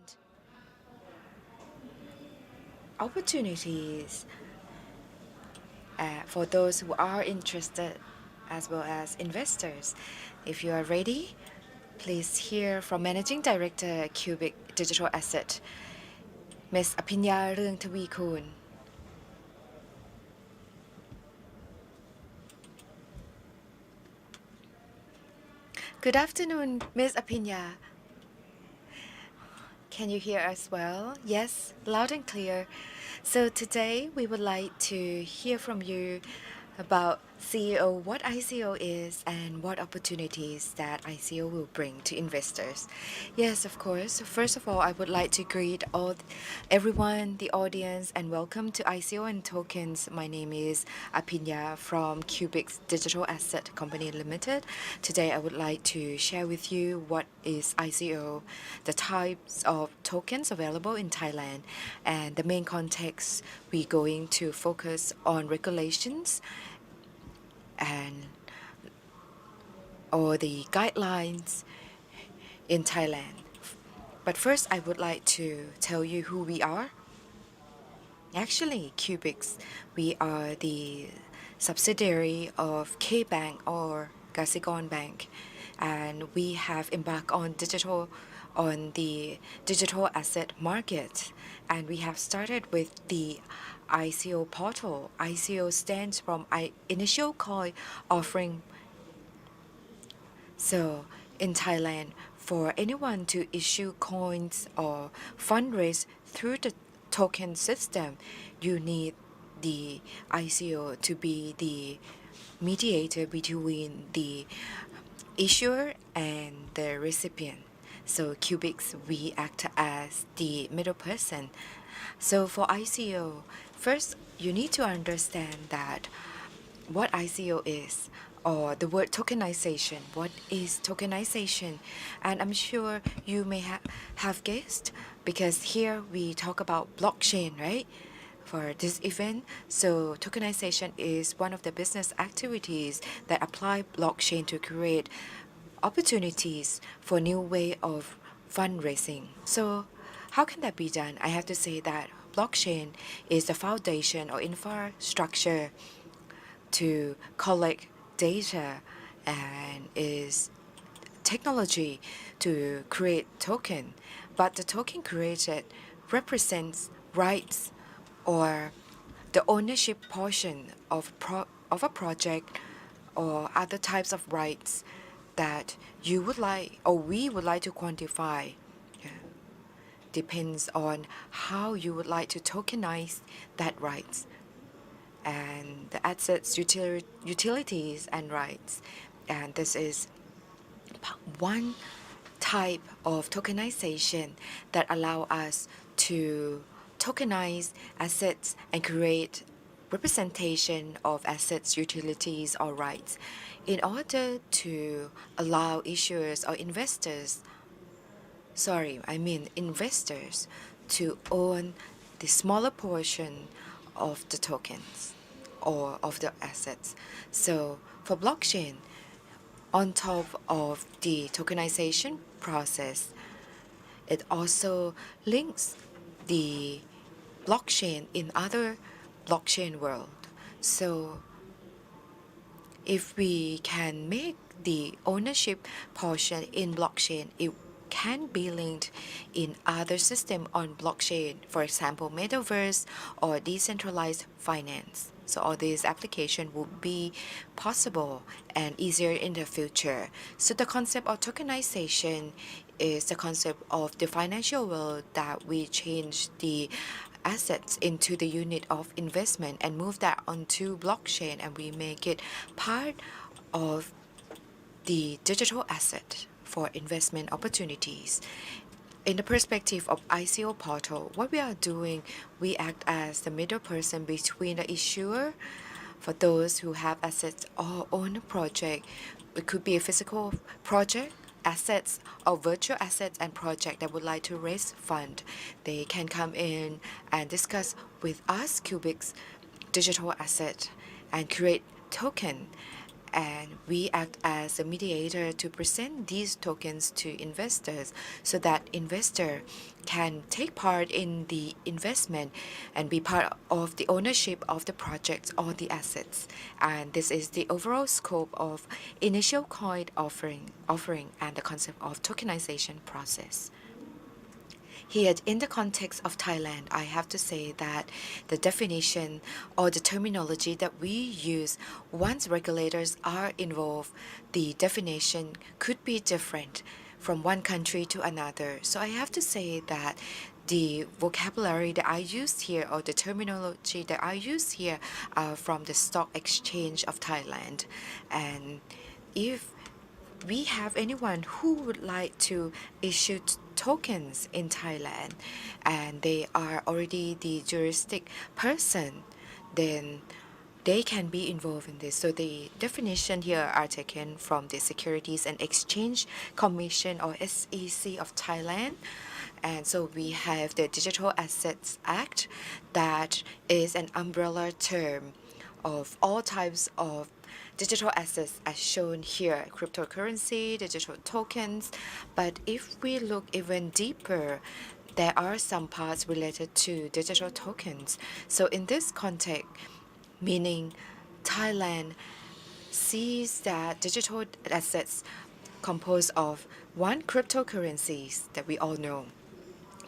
and opportunities for those who are interested as well as investors. If you are ready, please hear from Managing Director Cubic Digital Asset, Ms. Apinya Rungtawikun. Good afternoon, Ms. Apinya. Can you hear us well? Yes, loud and clear. So today we would like to hear from you about CEO, what ICO is, and what opportunities that ICO will bring to investors. Yes, of course. First of all, I would like to greet everyone, the audience, and welcome to ICO and Tokens. My name is Apinya from Cubic Digital Asset Company Limited. Today, I would like to share with you what is ICO, the types of tokens available in Thailand, and the main context we're going to focus on regulations and or the guidelines in Thailand. But first, I would like to tell you who we are. Actually, Cubics, we are the subsidiary of K-Bank or Kasikorn Bank, and we have embarked on the digital asset market, and we have started with the ICO portal. ICO stands from initial coin offering. So in Thailand, for anyone to issue coins or fundraise through the token system, you need the ICO to be the mediator between the issuer and the recipient. So Cubics, we act as the middle person. So for ICO, first you need to understand that what ICO is, or the word tokenization. What is tokenization? And I'm sure you may have guessed, because here we talk about blockchain, right? For this event. So tokenization is one of the business activities that apply blockchain to create opportunities for new way of fundraising. So how can that be done? I have to say that blockchain is the foundation or infrastructure to collect data and is technology to create token. But the token created represents rights or the ownership portion of a project or other types of rights that you would like or we would like to quantify. Yeah. Depends on how you would like to tokenize that rights and the assets, utilities and rights. And this is one type of tokenization that allow us to tokenize assets and create representation of assets, utilities or rights in order to allow issuers or investors to own the smaller portion of the tokens or of the assets. So for blockchain, on top of the tokenization process, it also links the blockchain in other blockchain world. So if we can make the ownership portion in blockchain, it can be linked in other system on blockchain, for example, Metaverse or decentralized finance. So all these applications will be possible and easier in the future. So the concept of tokenization is the concept of the financial world that we change the assets into the unit of investment and move that onto blockchain, and we make it part of the digital asset for investment opportunities. In the perspective of ICO portal, what we are doing, we act as the middle person between the issuer for those who have assets or own a project. It could be a physical project, assets or virtual assets and project that would like to raise fund. They can come in and discuss with us, Cubics Digital Asset, and create token and we act as a mediator to present these tokens to investors so that investor can take part in the investment and be part of the ownership of the projects or the assets. And this is the overall scope of initial coin offering and the concept of tokenization process. Here, in the context of Thailand, I have to say that the definition or the terminology that we use once regulators are involved, the definition could be different from one country to another. So I have to say that the vocabulary that I use here or the terminology that I use here are from the Stock Exchange of Thailand. And if we have anyone who would like to issue tokens in Thailand and they are already the juristic person, then they can be involved in this. So the definition here are taken from the Securities and Exchange Commission or SEC of Thailand. And so we have the Digital Assets Act that is an umbrella term of all types of digital assets as shown here, cryptocurrency, digital tokens. But if we look even deeper, there are some parts related to digital tokens. So in this context, meaning Thailand sees that digital assets composed of one cryptocurrencies that we all know,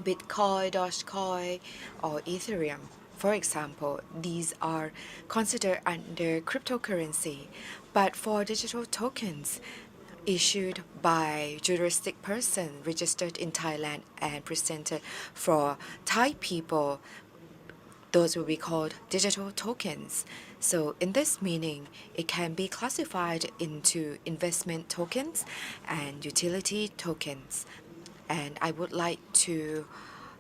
Bitcoin, Dogecoin, or Ethereum. For example, these are considered under cryptocurrency, but for digital tokens issued by juristic person registered in Thailand and presented for Thai people, those will be called digital tokens. So in this meaning, it can be classified into investment tokens and utility tokens. And I would like to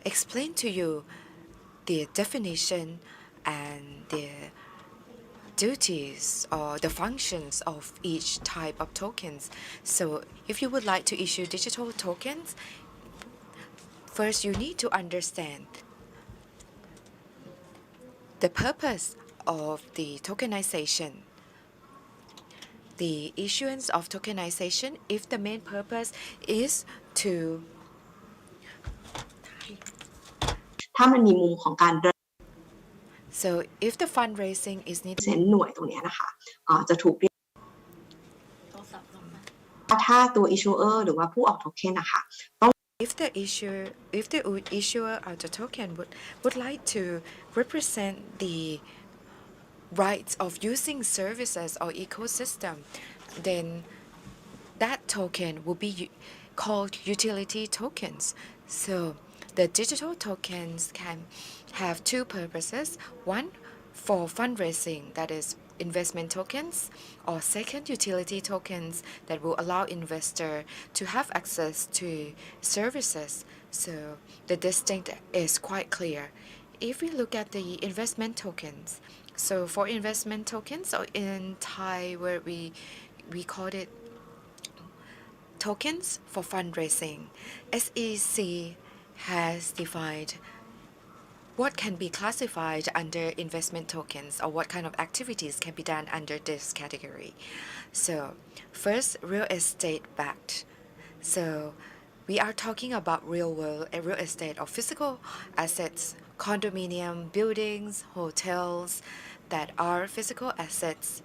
explain to you the definition and the duties or the functions of each type of tokens. So if you would like to issue digital tokens, first you need to understand the purpose of the tokenization. The issuance of tokenization, if the main purpose is to ถ้ามันมีมุมของการ So if the fundraising is needed หน่วยตรงนี้นะคะจะถูกเรียกถ้าตัว issuer หรือว่าผู้ออกโทเค็นนะคะ if the issuer of the token would like to represent the rights of using services or ecosystem, then that token will be called utility tokens. So the digital tokens can have two purposes. One, for fundraising, that is investment tokens, or second, utility tokens that will allow investor to have access to services. So the distinct is quite clear. If we look at the investment tokens, so for investment tokens, or in Thai where we call it tokens for fundraising, SEC has defined what can be classified under investment tokens or what kind of activities can be done under this category. So first, real estate backed. So we are talking about real world real estate or physical assets, condominium, buildings, hotels that are physical assets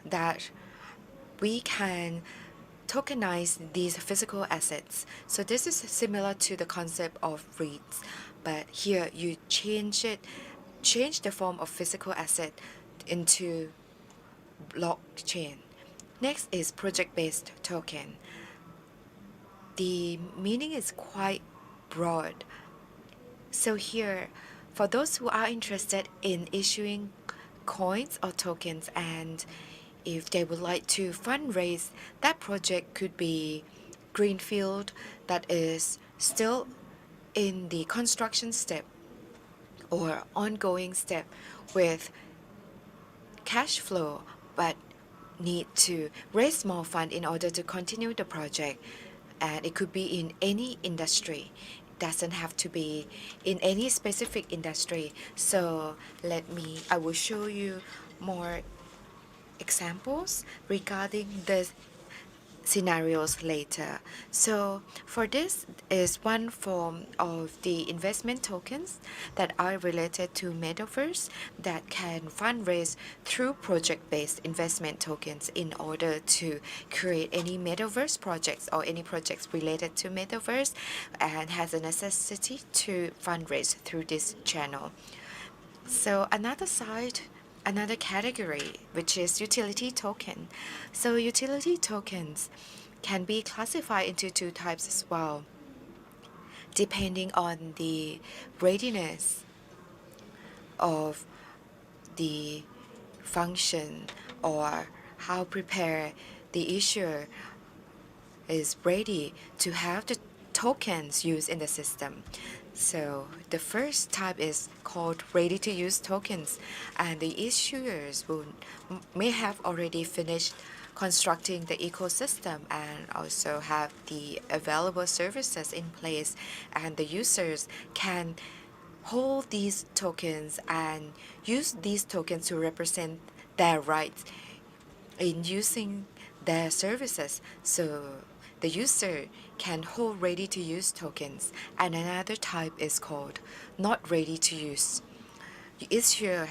that we can tokenize these physical assets. So this is similar to the concept of REITs, but here you change the form of physical asset into blockchain. Next is project-based token. The meaning is quite broad. So here, for those who are interested in issuing coins or tokens, and if they would like to fundraise, that project could be greenfield that is still in the construction step or ongoing step with cash flow but need to raise more fund in order to continue the project. And it could be in any industry. It doesn't have to be in any specific industry. So I will show you more examples regarding the scenarios later. So for this is one form of the investment tokens that are related to Metaverse that can fundraise through project-based investment tokens in order to create any Metaverse projects or any projects related to Metaverse and has a necessity to fundraise through this channel. So another category, which is utility token. So utility tokens can be classified into two types as well, depending on the readiness of the function or how prepared the issuer is ready to have the tokens used in the system. So the first type is called ready-to-use tokens, and the issuers may have already finished constructing the ecosystem and also have the available services in place, and the users can hold these tokens and use these tokens to represent their rights in using their services. So the user can hold ready-to-use tokens, and another type is called not ready-to-use. Issuer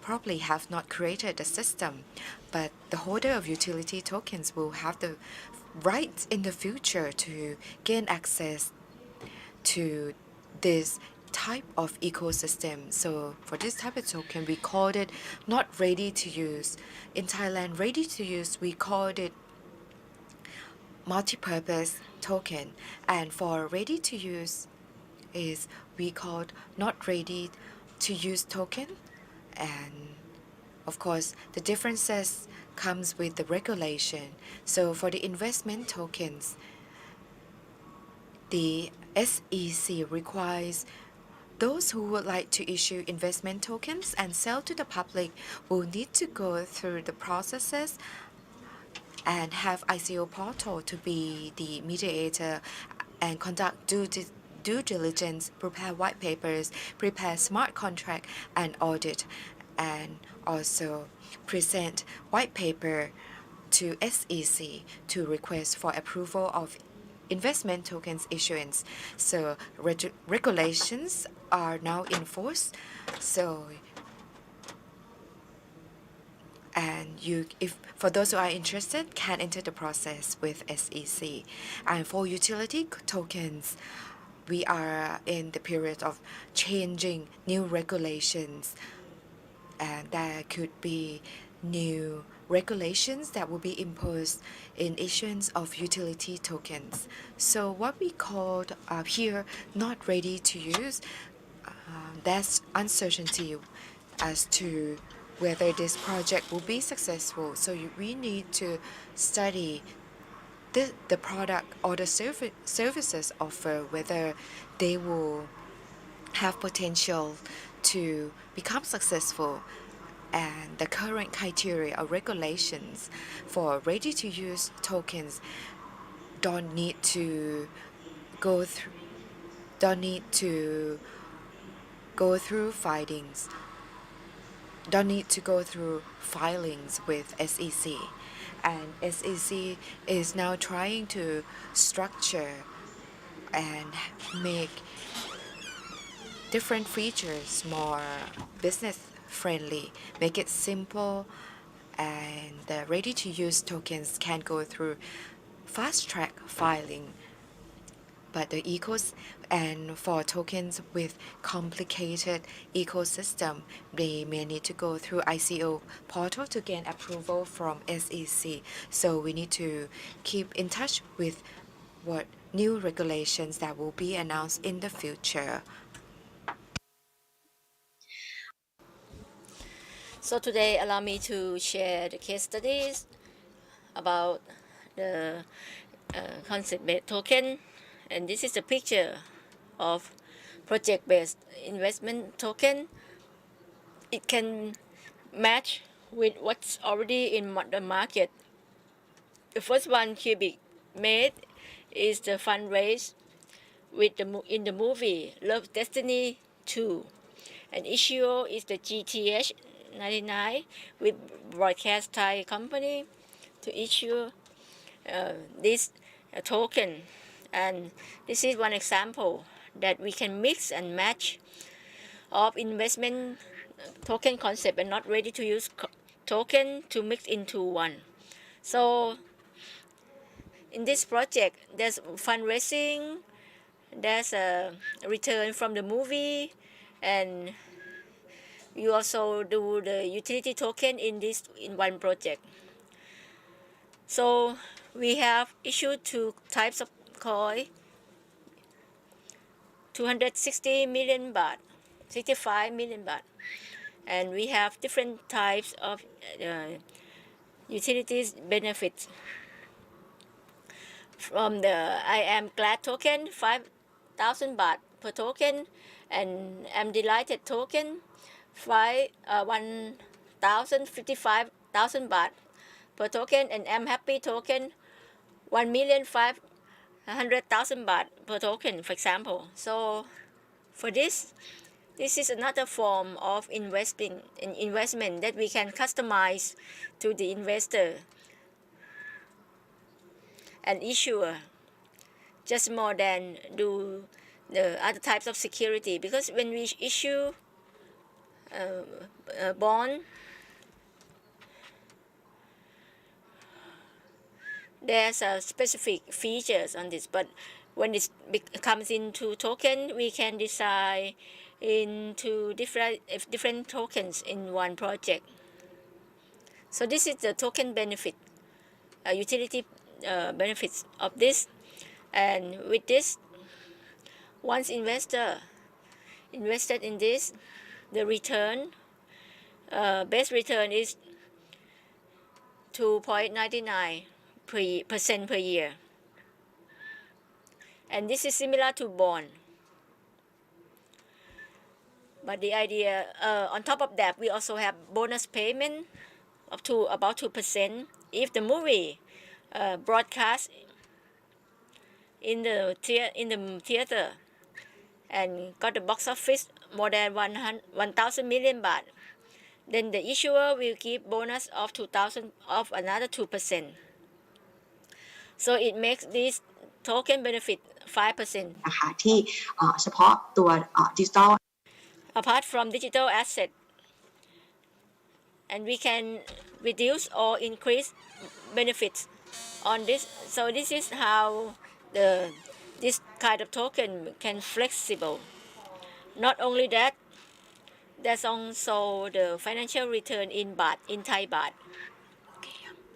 probably have not created the system, but the holder of utility tokens will have the rights in the future to gain access to this type of ecosystem. So for this type of token, we called it not ready to use. In Thailand, ready to use, we called it multi-purpose token, and for ready to use is we called not ready to use token. And of course the differences comes with the regulation. So for the investment tokens, the SEC requires those who would like to issue investment tokens and sell to the public will need to go through the processes and have ICO portal to be the mediator and conduct due diligence, prepare white papers, prepare smart contract and audit, and also present white paper to SEC to request for approval of investment tokens issuance. So regulations are now in force. So and if for those who are interested, can enter the process with SEC. And for utility tokens, we are in the period of changing new regulations, and there could be new regulations that will be imposed in issuance of utility tokens. So what we called here not ready to use, there's uncertainty as to whether this project will be successful. So we need to study the product or the services offered, whether they will have potential to become successful. And the current criteria or regulations for ready-to-use tokens don't need to go through filings with SEC, and SEC is now trying to structure and make different features more business friendly, make it simple, and the ready-to-use tokens can go through fast-track filing. But and for tokens with complicated ecosystem, they may need to go through ICO portal to gain approval from SEC. So we need to keep in touch with what new regulations that will be announced in the future. So today, allow me to share the case studies about the concept-based token, and this is a picture of project-based investment token. It can match with what's already in the market. The first one Cubic made is the fundraise with in the movie Love Destiny 2, and issue is the GTH 99 with broadcast Thai company to issue this token, and this is one example that we can mix and match of investment token concept and not ready to use token to mix into one. So in this project there's fundraising, there's a return from the movie, and you also do the utility token in one project. So we have issued two types of coin, 260 million baht, 65 million baht, and we have different types of utilities benefits. From the I am glad token, 5,000 baht per token, and I'm delighted token, 1,055,000 baht per token, and I'm happy token, 1,500,000 baht per token, for example. So for this is another form of investment that we can customize to the investor and issuer, just more than do the other types of security, because when we issue a bond, there's a specific features on this, but when it comes into token, we can design into different tokens in one project. So this is the token benefit, utility benefits of this. And with this, once investor invested in this, the return, base return is 2.99% per year, and this is similar to bond. But the idea, on top of that, we also have bonus payment up to about 2% if the movie broadcast in the theater and got the box office more than 1,000 million baht, then the issuer will give bonus of 2,000 of another 2%. So it makes this token benefit 5%. นะคะที่เฉพาะตัวดิจิทัล Apart from digital asset, and we can reduce or increase benefits on this. So this is how this kind of token can flexible. Not only that, there's also the financial return in baht, in Thai baht.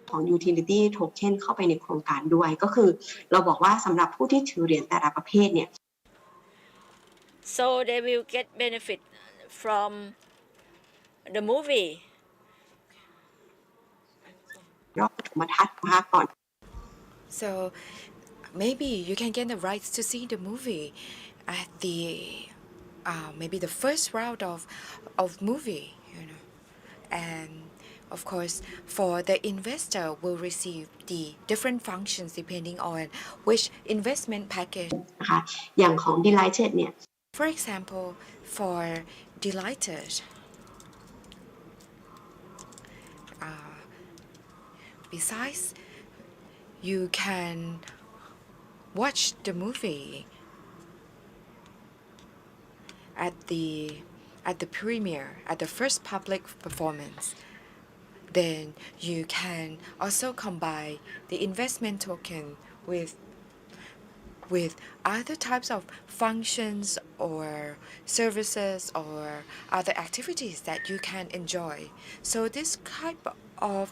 ของ utility token เข้าไปในโครงการด้วยก็คือเราบอกว่าสำหรับผู้ที่ถือเหรียญแต่ละประเภทเนี่ย So they will get benefit from the movie. รอบปฐมทัศน์ภาคก่อน So maybe you can get the rights to see the movie at the maybe the first round of movie, and of course for the investor will receive the different functions depending on which investment package. นะคะอย่างของ Delighted เนี่ย For example, for Delighted, besides you can watch the movie at the premiere, at the first public performance. Then you can also combine the investment token with other types of functions or services or other activities that you can enjoy. So this type of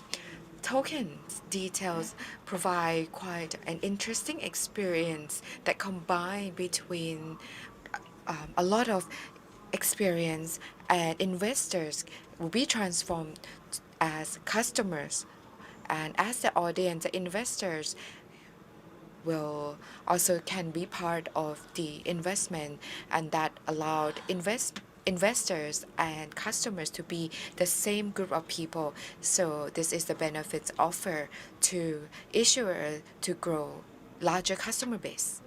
tokens details provide quite an interesting experience that combine between a lot of experience, and investors will be transformed as customers, and as the audience, the investors will also can be part of the investment, and that allowed investors and customers to be the same group of people. So this is the benefits offered to issuer to grow larger customer base.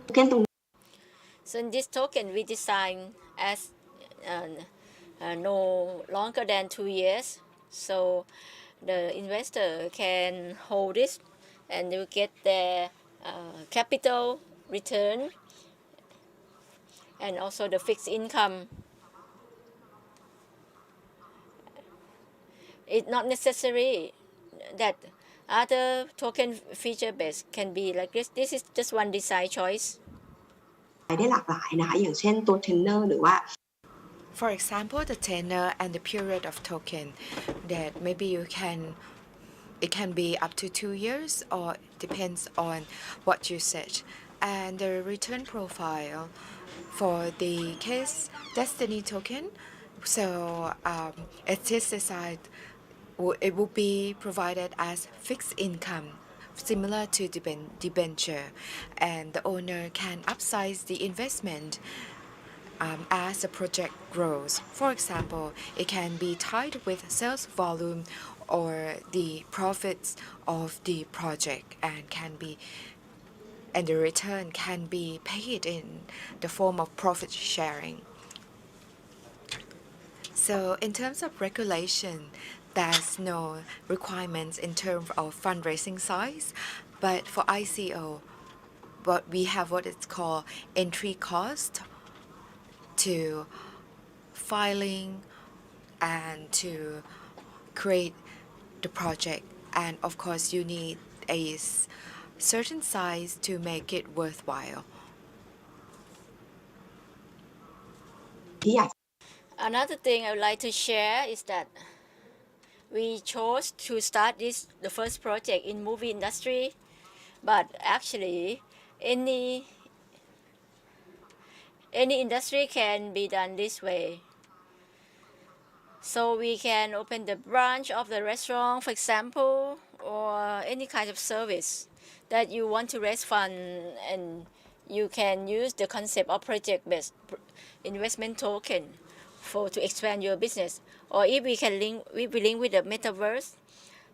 So in this token we design as no longer than 2 years So the investor can hold this and they will get their capital return and also the fixed income. It's not necessary that other token feature based can be like this. This is just one design choice. ได้หลากหลายนะคะอย่างเช่นตัวเทรนเนอร์หรือว่า For example, the tenor and the period of token that maybe it can be up to 2 years or depends on what you set. And the return profile for the case destiny token, so it is designed, it will be provided as fixed income similar to debenture, and the owner can upsize the investment as the project grows. For example, it can be tied with sales volume or the profits of the project and the return can be paid in the form of profit sharing. So in terms of regulation, there's no requirements in terms of fundraising size, but for ICO, we have what it's called entry cost to filing and to create the project, and of course you need a certain size to make it worthwhile. ที่อยาก Another thing I would like to share is that we chose to start the first project in movie industry, but actually any industry can be done this way. So we can open the branch of the restaurant, for example, or any kind of service that you want to raise fund, and you can use the concept of project-based investment token to expand your business. Or if we link with the Metaverse,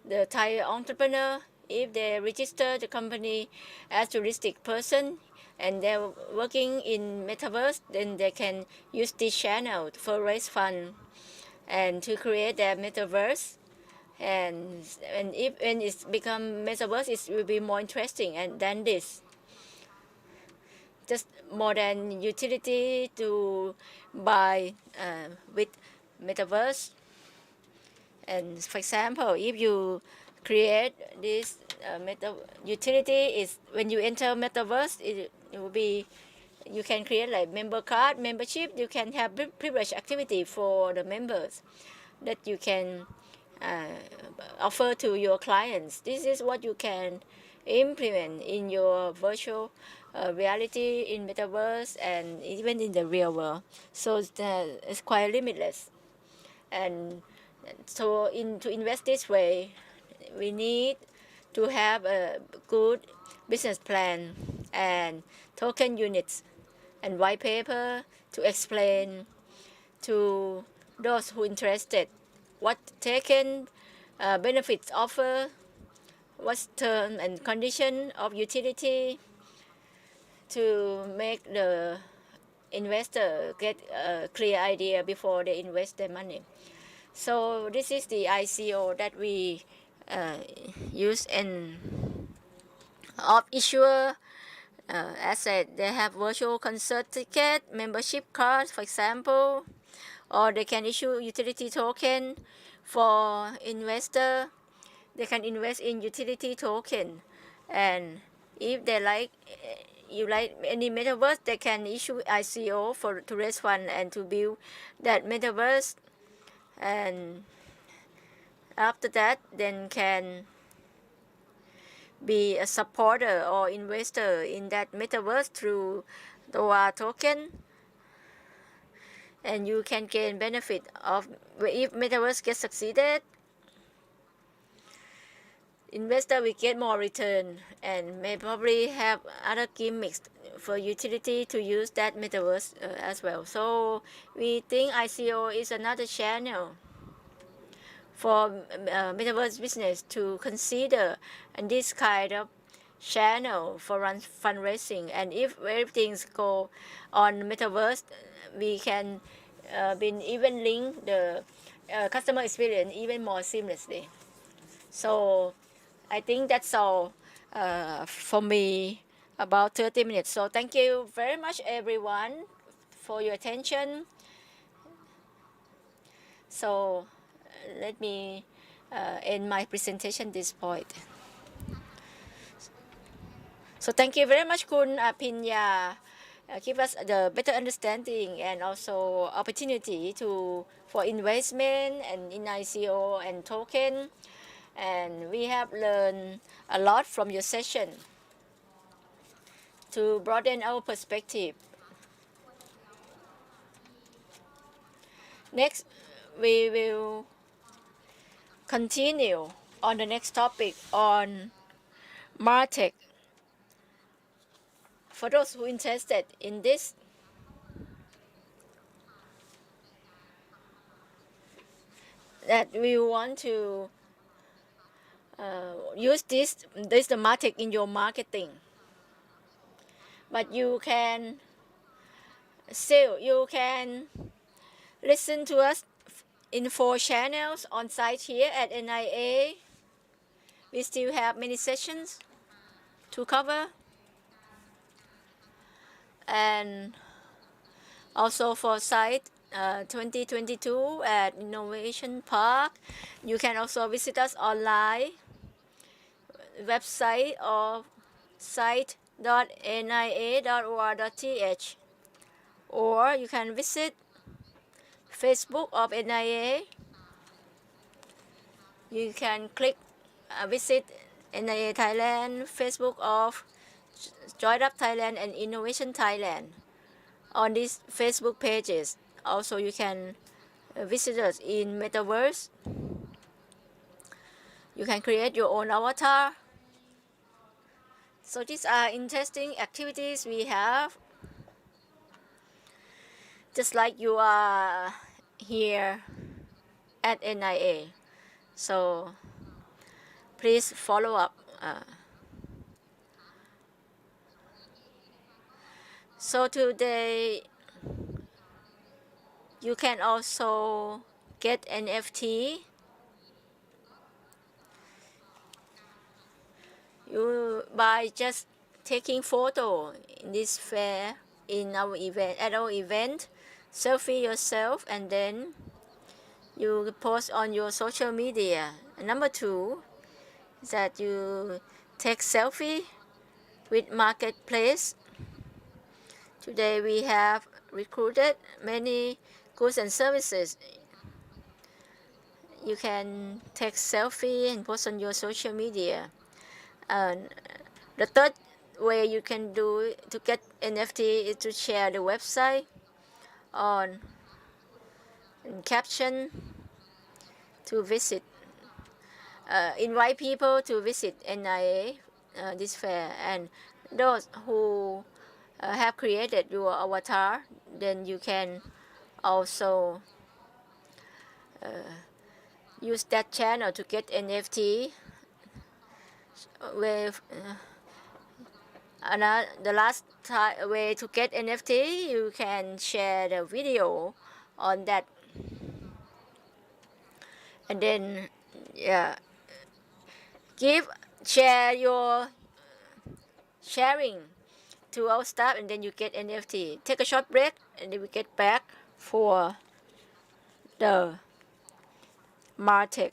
the Thai entrepreneur, if they register the company as juristic person and they're working in Metaverse, then they can use this channel for raise fund and to create their Metaverse. And if when it's become Metaverse, it will be more interesting and than this. Just more than utility to buy with Metaverse. And for example, if you create this utility, is when you enter Metaverse, it will be you can create like member card, membership. You can have privilege activity for the members that you can offer to your clients. This is what you can implement in your virtual reality in Metaverse and even in the real world. So it's quite limitless. And so to invest this way, we need to have a good business plan and token units and white paper to explain to those who interested what token benefits offer, what's term and condition of utility to make the investor get a clear idea before they invest their money. So this is the ICO that we use and of issuer asset. They have virtual concert ticket, membership cards, for example, or they can issue utility token for investor. They can invest in utility token, and if they like any metaverse, they can issue ICO to raise fund and to build that metaverse. And after that, then can be a supporter or investor in that metaverse through the token, and you can gain benefit of if metaverse gets succeeded. Investor will get more return and may probably have other gimmicks for utility to use that metaverse as well. So we think ICO is another channel for metaverse business to consider, and this kind of channel for fundraising. And if everything go on metaverse, we can even link customer experience even more seamlessly. So I think that's all for me about 30 minutes. So thank you very much everyone for your attention. So let me end my presentation this point. So thank you very much, Kun Pinya. Give us the better understanding and also opportunity for investment and in ICO and token. And we have learned a lot from your session to broaden our perspective. Next, we will continue on the next topic on MarTech. For those who are interested in this, that we want to use this the MarTech in your marketing. But you can listen to us in 4 channels on site here at NIA. We still have many sessions to cover. And also for site 2022 at Innovation Park, you can also visit us online, website of site.nia.or.th, or you can visit Facebook of NIA. You can click visit NIA Thailand, Facebook of Join Up Thailand and Innovation Thailand on these Facebook pages. Also, you can visit us in Metaverse. You can create your own avatar. So these are interesting activities we have. Just like you are here at NIA. So please follow up. So today you can also get NFT. By just taking photo in this fair in our event at our event, selfie yourself and then you post on your social media. And number 2 is that you take selfie with marketplace. Today we have recruited many goods and services. You can take selfie and post on your social media. And the third way you can do to get NFT is to share the website on caption to visit. Invite people to visit NIA this fair, and those who have created your avatar, then you can also use that channel to get NFT. With the last way to get NFT, you can share the video on that, and then share your sharing to our staff, and then you get NFT. Take a short break, and then we get back for the MarTech.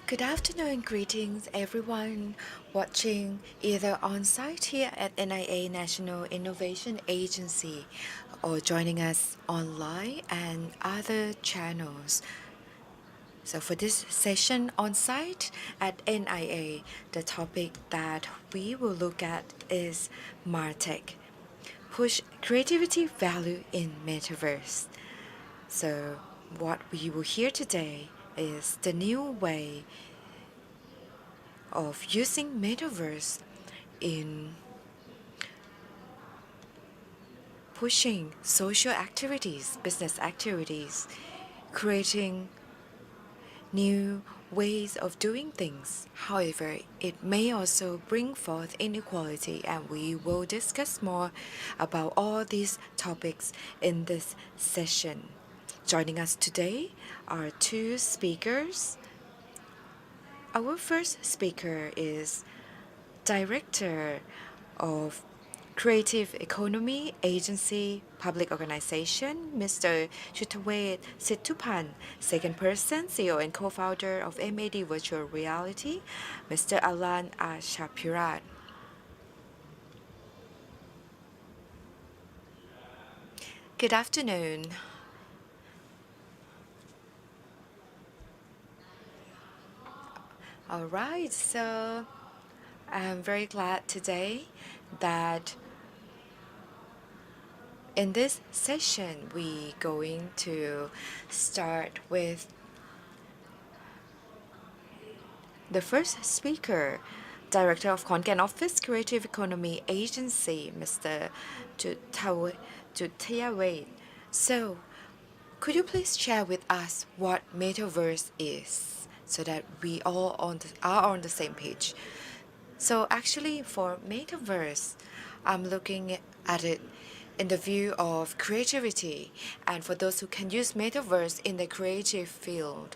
Good afternoon, greetings everyone watching either on site here at NIA National Innovation Agency or joining us online and other channels. So for this session on site at NIA, the topic that we will look at is MarTech, push creativity value in Metaverse. So what we will hear today is the new way of using Metaverse in pushing social activities, business activities, creating new ways of doing things. However, it may also bring forth inequality, and we will discuss more about all these topics in this session. Joining us today are two speakers. Our first speaker is Director of Creative Economy Agency Public Organization, Mr. Shutawet Situpan. Second person, CEO and co-founder of MAD Virtual Reality, Mr. Alan Ashapirat. Good afternoon. All right, so I'm very glad today that in this session we're going to start with the first speaker, Director of Content Office Creative Economy Agency, Mr. Jutayawait. So, could you please share with us what Metaverse is so that we all are on the same page? So actually for Metaverse, I'm looking at it in the view of creativity, and for those who can use Metaverse in the creative field.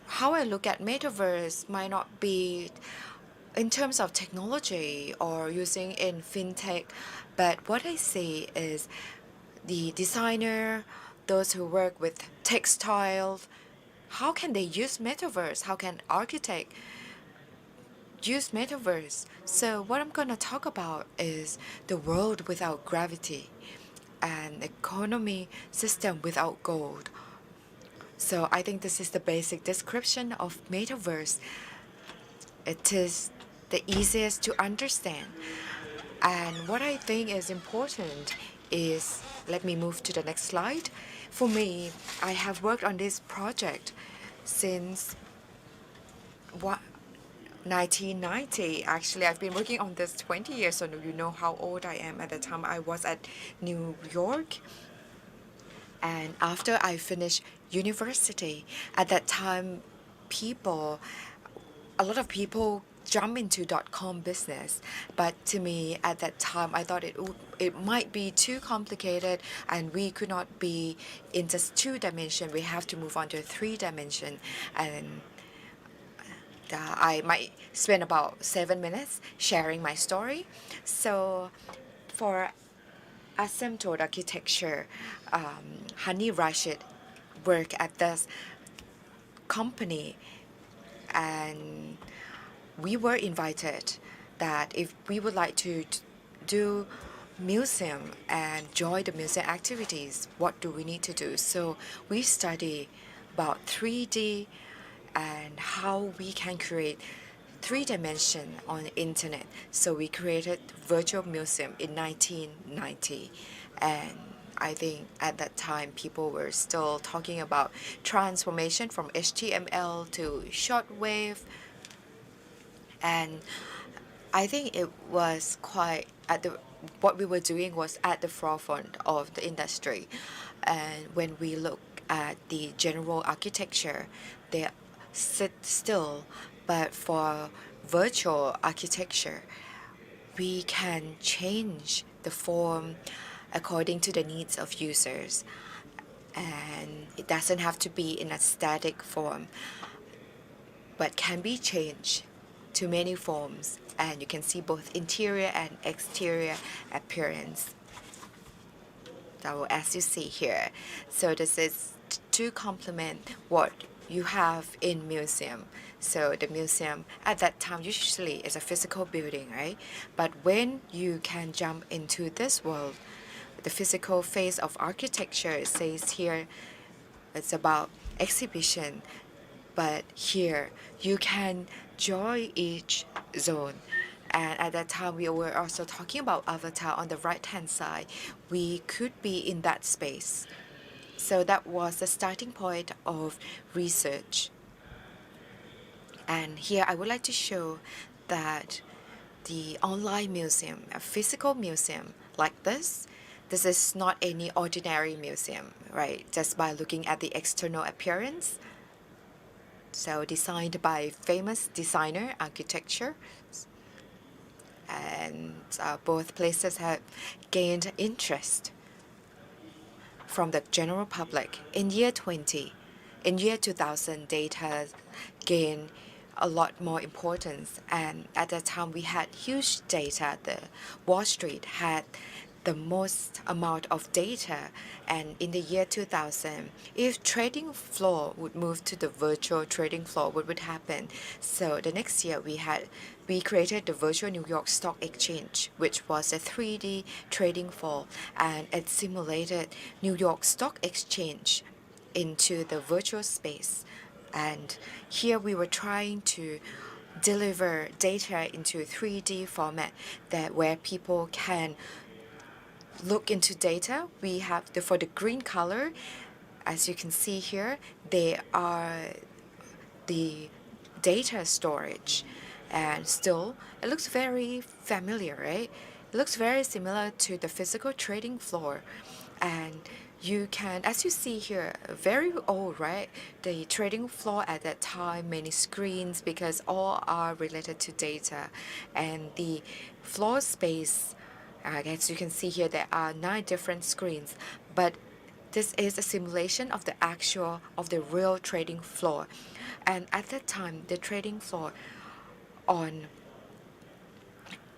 How I look at Metaverse might not be in terms of technology or using in fintech, but what I see is the designer, those who work with textiles, how can they use Metaverse? How can architect use Metaverse? So what I'm gonna talk about is the world without gravity and economy system without gold. So I think this is the basic description of Metaverse. It is the easiest to understand. And what I think is important is, let me move to the next slide. For me, I have worked on this project since 1990. Actually, I've been working on this 20 years, so you know how old I am. At the time, I was at New York. And after I finished university, at that time, a lot of people jump into .com business, but to me at that time I thought it might be too complicated, and we could not be in just 2 dimension. We have to move on to 3 dimension, and I might spend about 7 minutes sharing my story. So for asymptote architecture, Hani Rashid worked at this company, and we were invited that if we would like to do museum and join the museum activities, what do we need to do? So we study about 3D and how we can create 3 dimension on the internet. So we created virtual museum in 1990, and I think at that time people were still talking about transformation from HTML to shortwave, and I think it was quite what we were doing was at the forefront of the industry. And when we look at the general architecture, they sit still, but for virtual architecture, we can change the form according to the needs of users, and it doesn't have to be in a static form, but can be changed to many forms and you can see both interior and exterior appearance. So as you see here, so this is to complement what you have in museum. So the museum at that time usually is a physical building, right? But when you can jump into this world, the physical phase of architecture, it says here, it's about exhibition. But here you can join each zone. And at that time, we were also talking about avatar on the right hand side. We could be in that space. So that was the starting point of research. And here I would like to show that the online museum, a physical museum like this is not any ordinary museum, right? Just by looking at the external appearance. So designed by famous designer architecture, and both places have gained interest from the general public. In year 2000, data gained a lot more importance, and at that time we had huge data. The Wall Street had the most amount of data, and in the year 2000, if trading floor would move to the virtual trading floor, what would happen? So the next year we created the virtual New York Stock Exchange, which was a 3D trading floor, and it simulated New York Stock Exchange into the virtual space. And here we were trying to deliver data into 3D format that where people can look into data. We have for the green color, as you can see here, they are the data storage, and still it looks very familiar, right? It looks very similar to the physical trading floor, and you can, as you see here, very old, right? The trading floor at that time, many screens because all are related to data, and the floor space, as you can see here, there are 9 different screens, but this is a simulation of the real trading floor. And at that time, the trading floor on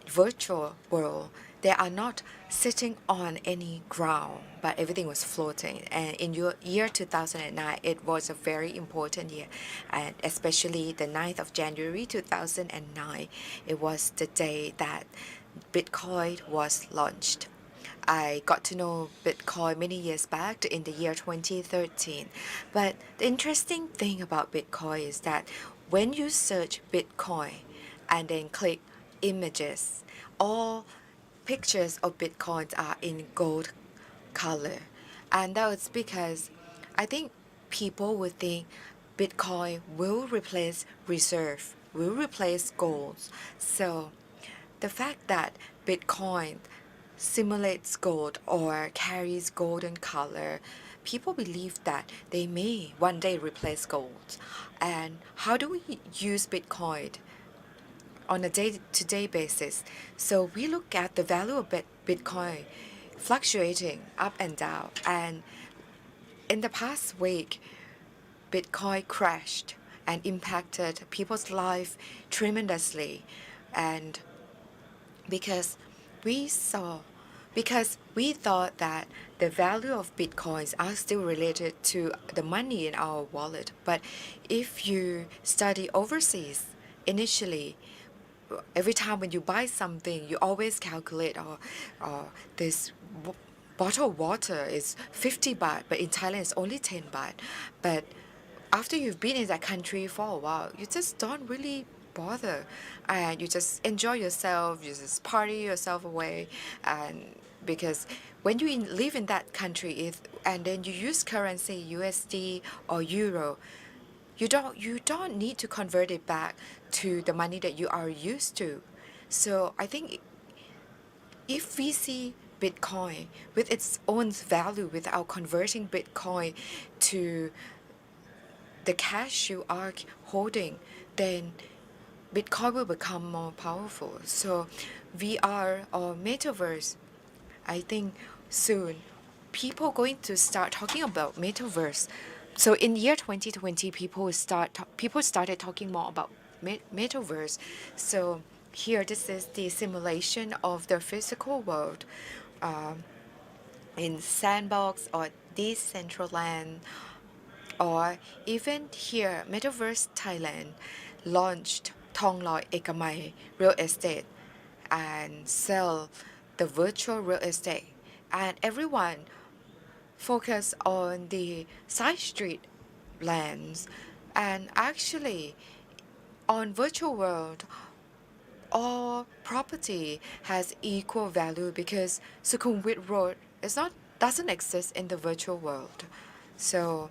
virtual world, they are not sitting on any ground, but everything was floating. And in your year 2009, it was a very important year, and especially the 9th of January 2009, it was the day that Bitcoin was launched. I got to know Bitcoin many years back in the year 2013. But the interesting thing about Bitcoin is that when you search Bitcoin and then click images, all pictures of Bitcoins are in gold color. And that was because I think people would think Bitcoin will replace reserve, will replace gold. So the fact that Bitcoin simulates gold or carries golden color, people believe that they may one day replace gold. And how do we use Bitcoin on a day-to-day basis? So we look at the value of Bitcoin fluctuating up and down. And in the past week, Bitcoin crashed and impacted people's life tremendously. And because we thought that the value of Bitcoins are still related to the money in our wallet. But if you study overseas, initially, every time when you buy something, you always calculate, this bottle of water is 50 baht, but in Thailand it's only 10 baht. But after you've been in that country for a while, you just don't really bother, and you just enjoy yourself, you just party yourself away. And because when you live in that country, and then you use currency USD or euro, you don't need to convert it back to the money that you are used to. So I think if we see Bitcoin with its own value without converting Bitcoin to the cash you are holding, then Bitcoin will become more powerful. So VR or Metaverse, I think soon people going to start talking about Metaverse. So in year 2020, people started talking more about Metaverse. So here this is the simulation of the physical world in sandbox or Decentraland, or even here Metaverse Thailand launched Thongloi Ekamai real estate and sell the virtual real estate, and everyone focus on the side street lands. And actually on virtual world all property has equal value because Sukhumvit Road is not doesn't exist in the virtual world. So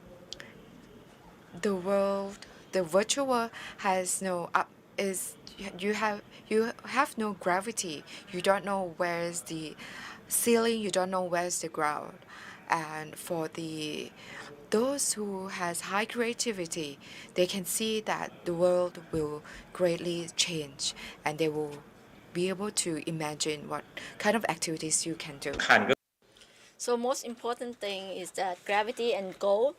the world, the virtual world has no up is you have no gravity. You don't know where's the ceiling. You don't know where's the ground. And for those who has high creativity, they can see that the world will greatly change, and they will be able to imagine what kind of activities you can do. So most important thing is that gravity and gold.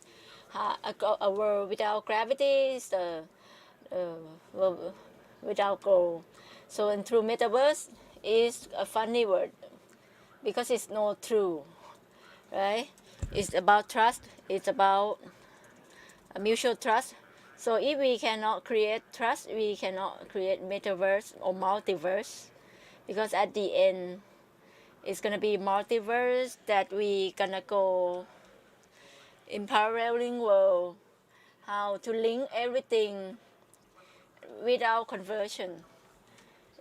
A world without gravity is the world without gold. So and through metaverse is a funny word because it's not true, right? It's about trust. It's about a mutual trust. So if we cannot create trust, we cannot create metaverse or multiverse, because at the end it's gonna be multiverse that we gonna go in paralleling world, how to link everything without conversion.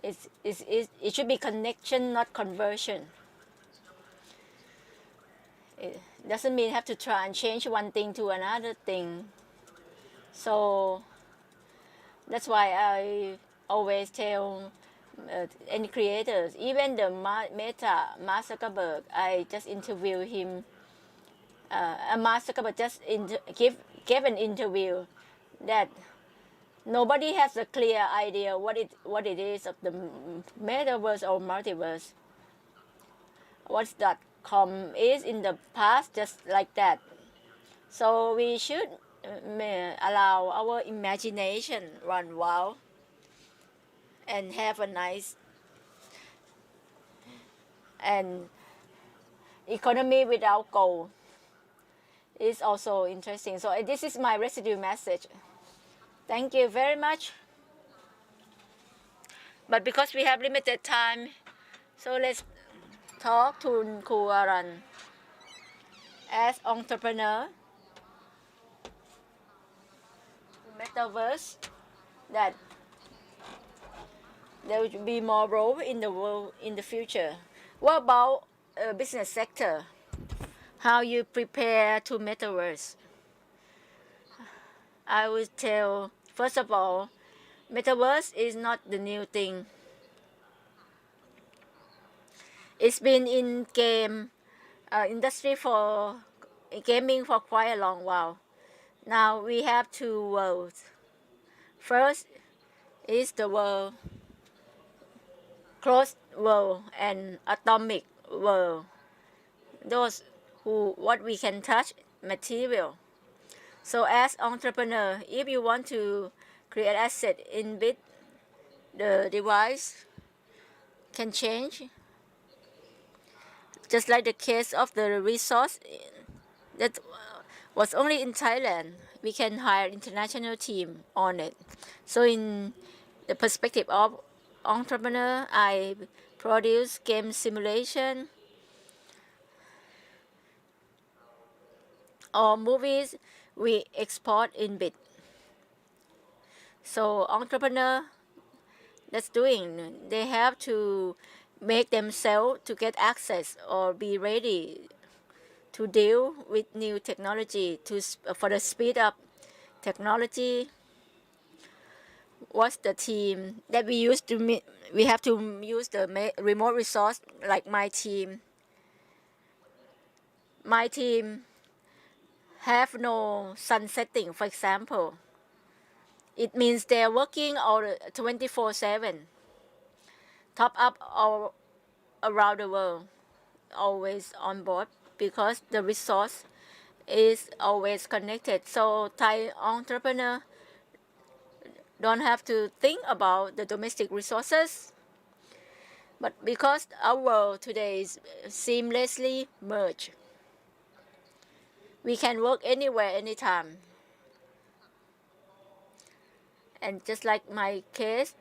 It should be connection, not conversion. It doesn't mean have to try and change one thing to another thing. So that's why I always tell any creators, even the Meta, Mark Zuckerberg, I just interviewed him. Mark Zuckerberg just gave an interview that nobody has a clear idea what it is of the metaverse or multiverse. What .com is in the past, just like that. So we should allow our imagination run wild and have a nice and economy without gold is also interesting. So this is my residue message. Thank you very much. But because we have limited time, so let's talk to Kuaran as entrepreneur, metaverse, that there will be more role in the world in the future. What about business sector? How you prepare to metaverse? I would tell, first of all, metaverse is not the new thing. It's been in game industry for gaming for quite a long while. Now we have two worlds. First is the world, closed world and atomic world. Those who what we can touch, material. So as entrepreneur, if you want to create asset in bit, the device can change. Just like the case of the resource that was only in Thailand, we can hire international team on it. So in the perspective of entrepreneur, I produce game simulation or movies we export in bit. So entrepreneur that's doing, they have to make themselves to get access or be ready to deal with new technology for the speed up technology. What's the team that we use to meet? We have to use the remote resource like my team. My team have no sun setting, for example. It means they're working all 24/7, top up all around the world, always on board because the resource is always connected. So Thai entrepreneur don't have to think about the domestic resources. But because our world today is seamlessly merged, we can work anywhere, anytime. And just like my case,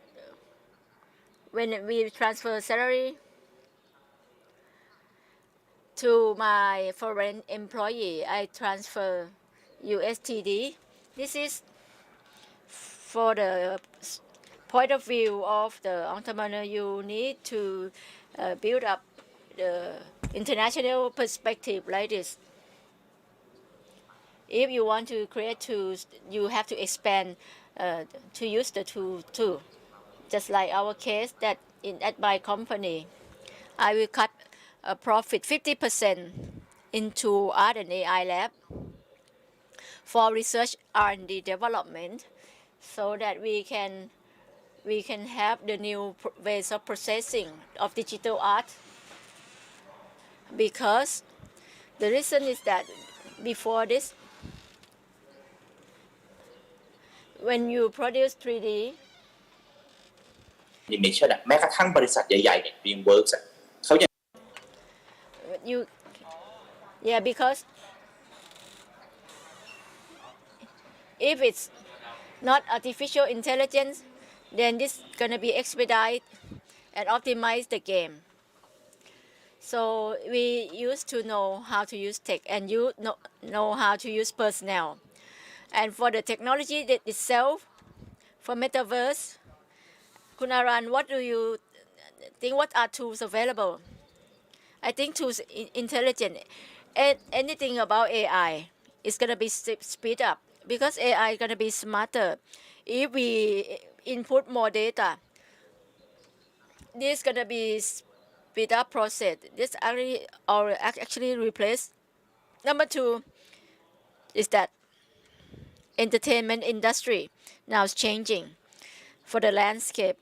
when we transfer salary to my foreign employee, I transfer USTD. This is for the point of view of the entrepreneur. You need to build up the international perspective like this. If you want to create tools, you have to expand to use the tool too. Just like our case that at my company, I will cut a profit 50% into art and AI lab for research R&D development, so that we can have the new ways of processing of digital art. Because the reason is that before this, when you produce 3D animation แม้กระทั่งบริษัทใหญ่ๆอย่าง DreamWorks เขายัง you yeah, because if it's not artificial intelligence, then this gonna be expedite and optimize the game. So we used to know how to use tech, and you know how to use personnel. And for the technology itself, for Metaverse, Kunaran, what do you think? What are tools available? I think tools intelligent. Anything about AI is gonna be speed up, because AI is gonna be smarter. If we input more data, this gonna be speed up process. This actually replace. Number two is that entertainment industry now is changing for the landscape.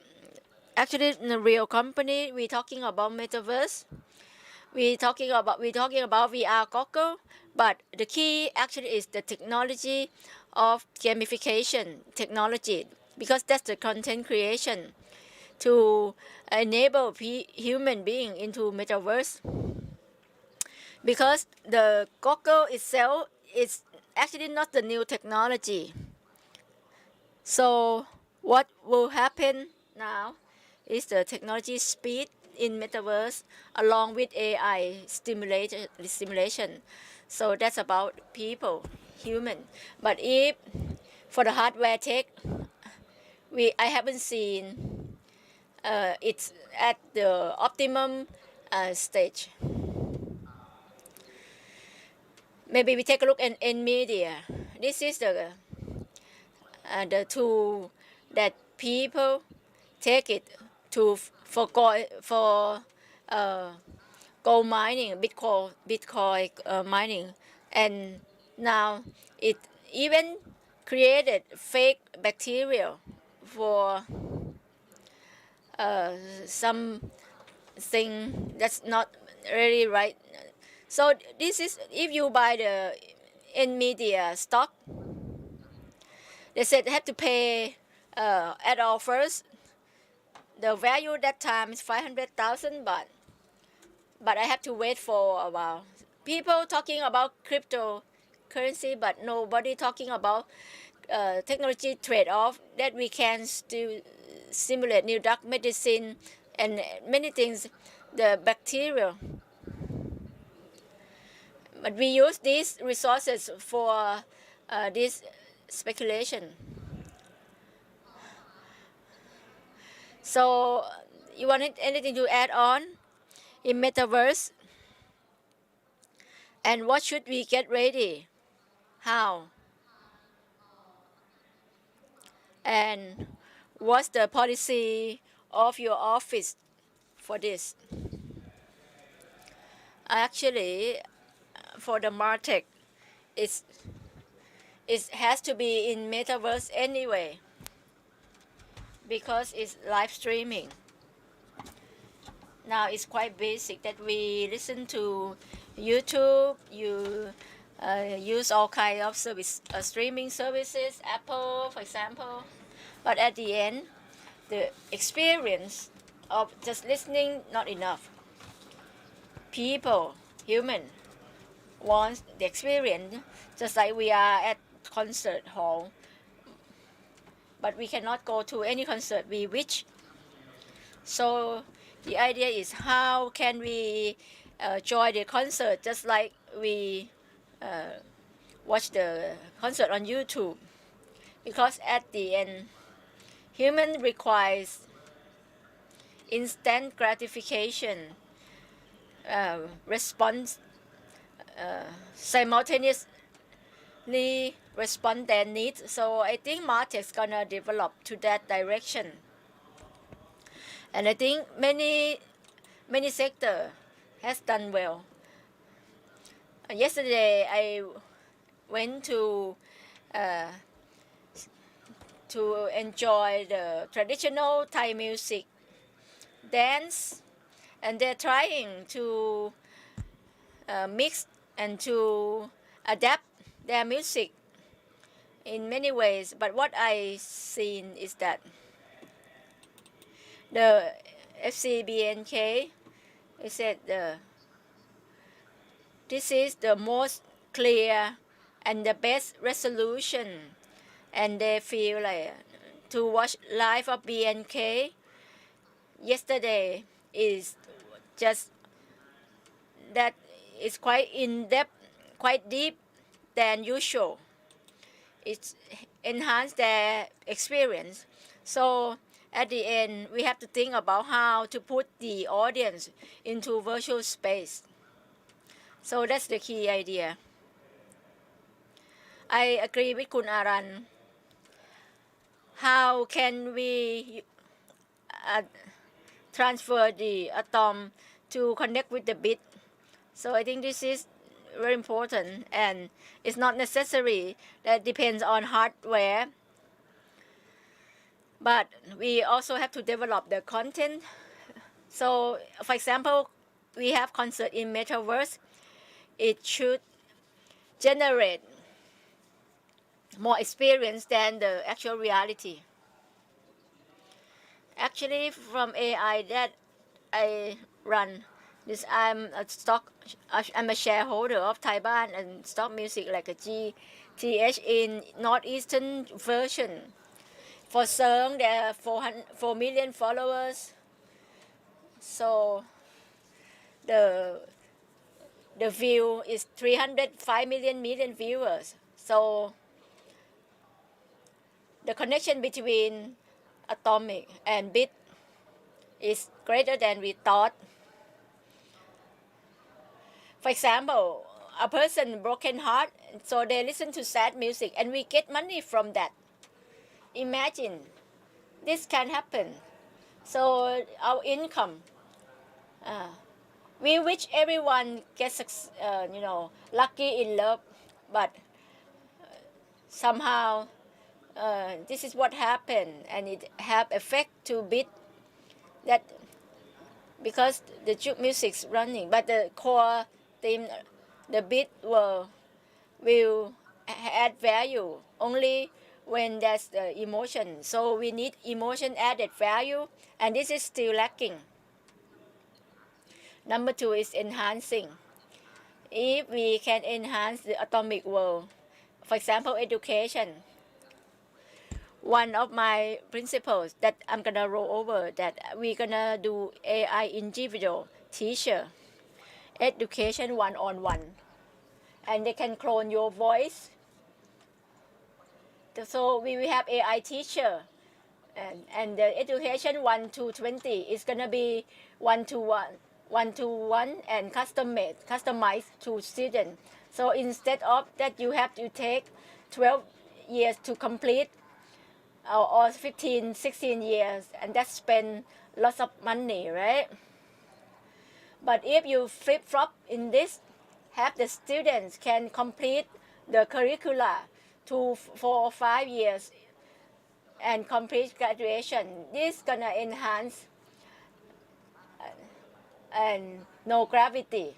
Actually, in a real company, we're talking about Metaverse. We're talking about VR goggle, but the key actually is the technology of gamification technology, because that's the content creation to enable human being into Metaverse. Because the goggle itself is actually not the new technology. So what will happen now is the technology speed in Metaverse along with AI stimulation. So that's about people, human. But if for the hardware tech, I haven't seen it's at the optimum stage. Maybe we take a look at NVIDIA. This is the tool that people take it to for gold mining, Bitcoin mining, and now it even created fake bacteria for something that's not really right. So this is, if you buy the NVIDIA stock, they said they have to pay at all first. The value that time is 500,000 baht, but I have to wait for a while. People talking about cryptocurrency, but nobody talking about technology trade-off, that we can still simulate new drug medicine and many things, the bacteria. But we use these resources for this speculation. So you want anything to add on in Metaverse? And what should we get ready? How? And what's the policy of your office for this? Actually, for the MarTech, it has to be in Metaverse anyway, because it's live streaming. Now it's quite basic that we listen to YouTube, you use all kind of service, streaming services, Apple, for example. But at the end, the experience of just listening not enough. People, human, wants the experience just like we are at concert hall, but we cannot go to any concert we wish. So the idea is how can we join the concert just like we watch the concert on YouTube, because at the end human requires instant gratification, response, simultaneously respond their needs. So I think MarTech's gonna develop to that direction, and I think many sector has done well. Yesterday I went to enjoy the traditional Thai music, dance, and they're trying to mix and to adapt their music in many ways. But what I seen is that the FCBNK, they said this is the most clear and the best resolution, and they feel like to watch live of BNK yesterday is just that is quite in depth, quite deep than usual. It's enhanced their experience. So at the end, we have to think about how to put the audience into virtual space. So that's the key idea. I agree with Kun Aran. How can we transfer the atom to connect with the bit? So I think this is very important, and it's not necessary that depends on hardware, but we also have to develop the content. So for example, we have concert in Metaverse. It should generate more experience than the actual reality. Actually, from AI that I run this, I'm a shareholder of Thailand and stock music like a GTH in northeastern version. For Seung, there are 4 million followers. So the view is 305 million viewers. So the connection between atomic and bit is greater than we thought. For example, a person broken heart, so they listen to sad music and we get money from that. Imagine this can happen. So our income, we wish everyone gets lucky in love, but somehow this is what happened, and it have effect to bit that because the juke music's running, but the core theme, the bit will add value only when there's the emotion. So we need emotion added value, and this is still lacking. Number 2 is enhancing. If we can enhance the atomic world, for example, education. One of my principles that I'm gonna roll over, that we're gonna do AI individual teacher education one-on-one, and they can clone your voice. So we will have AI teacher, and the education 1 to 20 is gonna be 1-to-1 and customized to student. So instead of that, you have to take 12 years to complete, or 15, 16 years, and that spend lots of money, right? But if you flip-flop in this, have the students can complete the curricula to 4 or 5 years and complete graduation. This gonna enhance and no gravity.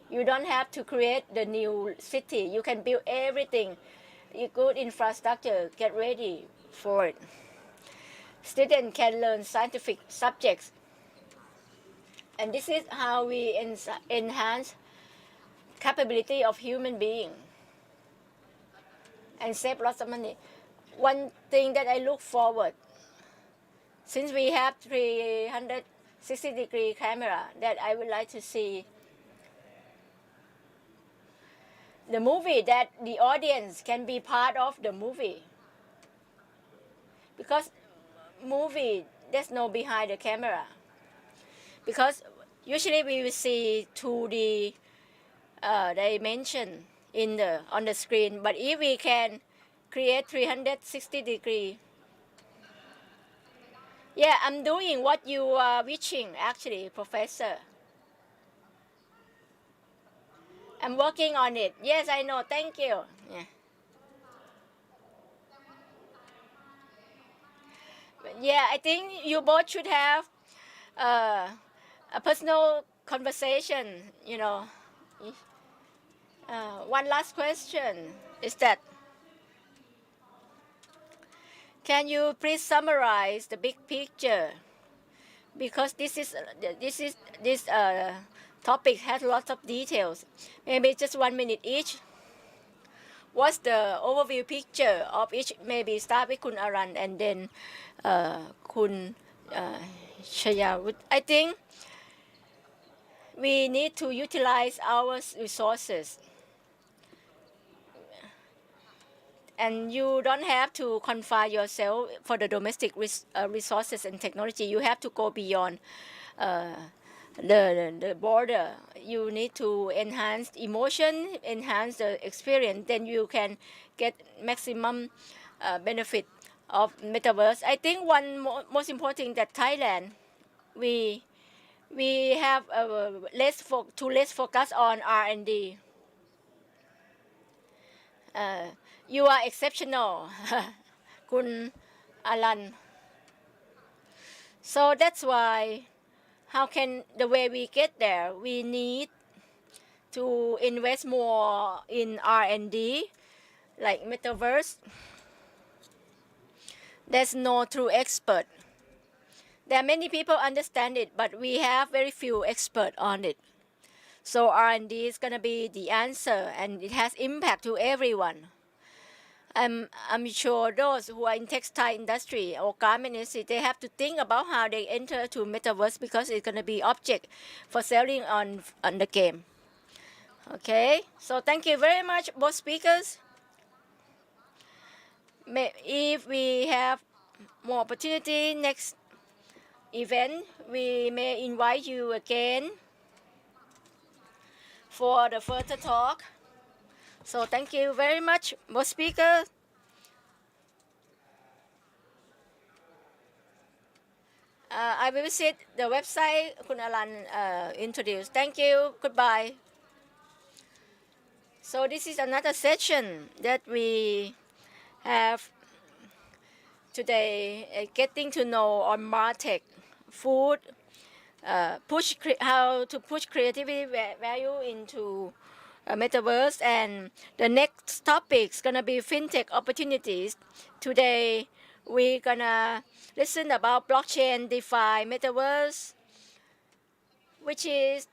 You don't have to create the new city. You can build everything. Good infrastructure, get ready for it. students can learn scientific subjects. And this is how we enhance capability of human being and save lots of money. One thing that I look forward, since we have 360-degree camera, that I would like to see the movie, that the audience can be part of the movie. Because movie, there's no behind the camera. Because usually we will see 2D dimension on the screen, but if we can create 360 degree, yeah, I'm doing what you are wishing, actually, Professor. I'm working on it. Yes, I know. Thank you. Yeah. Yeah, I think you both should have a personal conversation, you know. One last question is that, can you please summarize the big picture? Because this topic has lots of details. Maybe just 1 minute each. What's the overview picture of each? Maybe start with Kun Aran and then Kun Shayawut. I think we need to utilize our resources. And you don't have to confine yourself for the domestic resources and technology. You have to go beyond the border. You need to enhance emotion, enhance the experience. Then you can get maximum benefit of Metaverse. I think one most important thing that Thailand, we have less focus on R&D. You are exceptional, Kun Alan. So that's why, how can the way we get there? We need to invest more in R&D, like Metaverse. There's no true expert. There are many people understand it, but we have very few experts on it. So R&D is gonna be the answer, and it has impact to everyone. I'm sure those who are in textile industry or garment industry, they have to think about how they enter to Metaverse, because it's going to be object for selling on the game. Okay, so thank you very much, both speakers. If we have more opportunity next event, we may invite you again for the further talk. So thank you very much, both speakers. I will visit the website Kun Alan introduced. Thank you. Goodbye. So this is another session that we have today, getting to know on MarTech, food, how to push creativity value into Metaverse, and the next topic is gonna be fintech opportunities. Today we're gonna listen about blockchain, DeFi, Metaverse, which is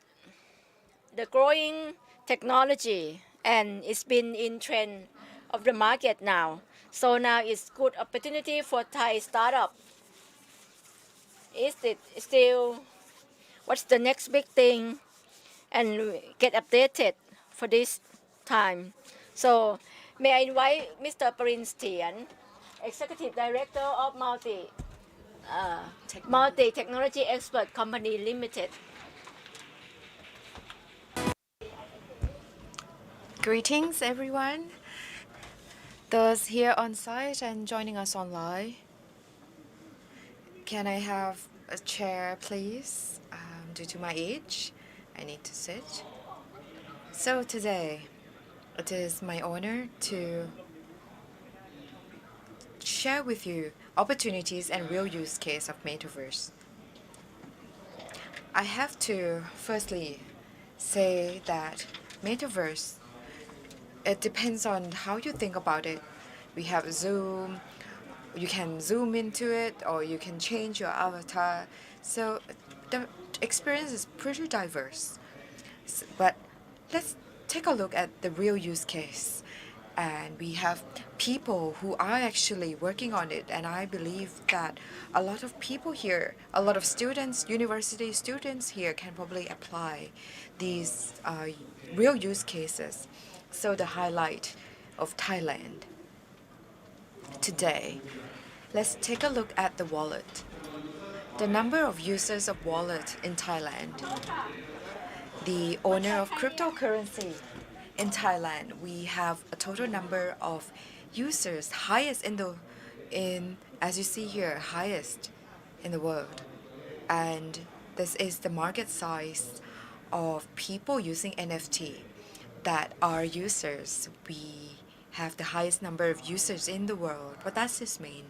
the growing technology, and it's been in trend of the market now. So now it's good opportunity for Thai startup. Is it still, what's the next big thing, and get updated for this time. So may I invite Mr. Prince Tian, Executive Director of Multi-Technology Expert Company Limited. Greetings, everyone. Those here on site and joining us online. Can I have a chair, please? Due to my age, I need to sit. So today, it is my honor to share with you opportunities and real use case of Metaverse. I have to firstly say that Metaverse, it depends on how you think about it. We have Zoom, you can zoom into it or you can change your avatar. So the experience is pretty diverse. But let's take a look at the real use case. And we have people who are actually working on it. And I believe that a lot of people here, a lot of students, university students here can probably apply these real use cases. So the highlight of Thailand today, let's take a look at the wallet. The number of users of wallet in Thailand. The owner of cryptocurrency in Thailand, we have a total number of users, highest as you see here, highest in the world. And this is the market size of people using NFT that are users. We have the highest number of users in the world. What does this mean?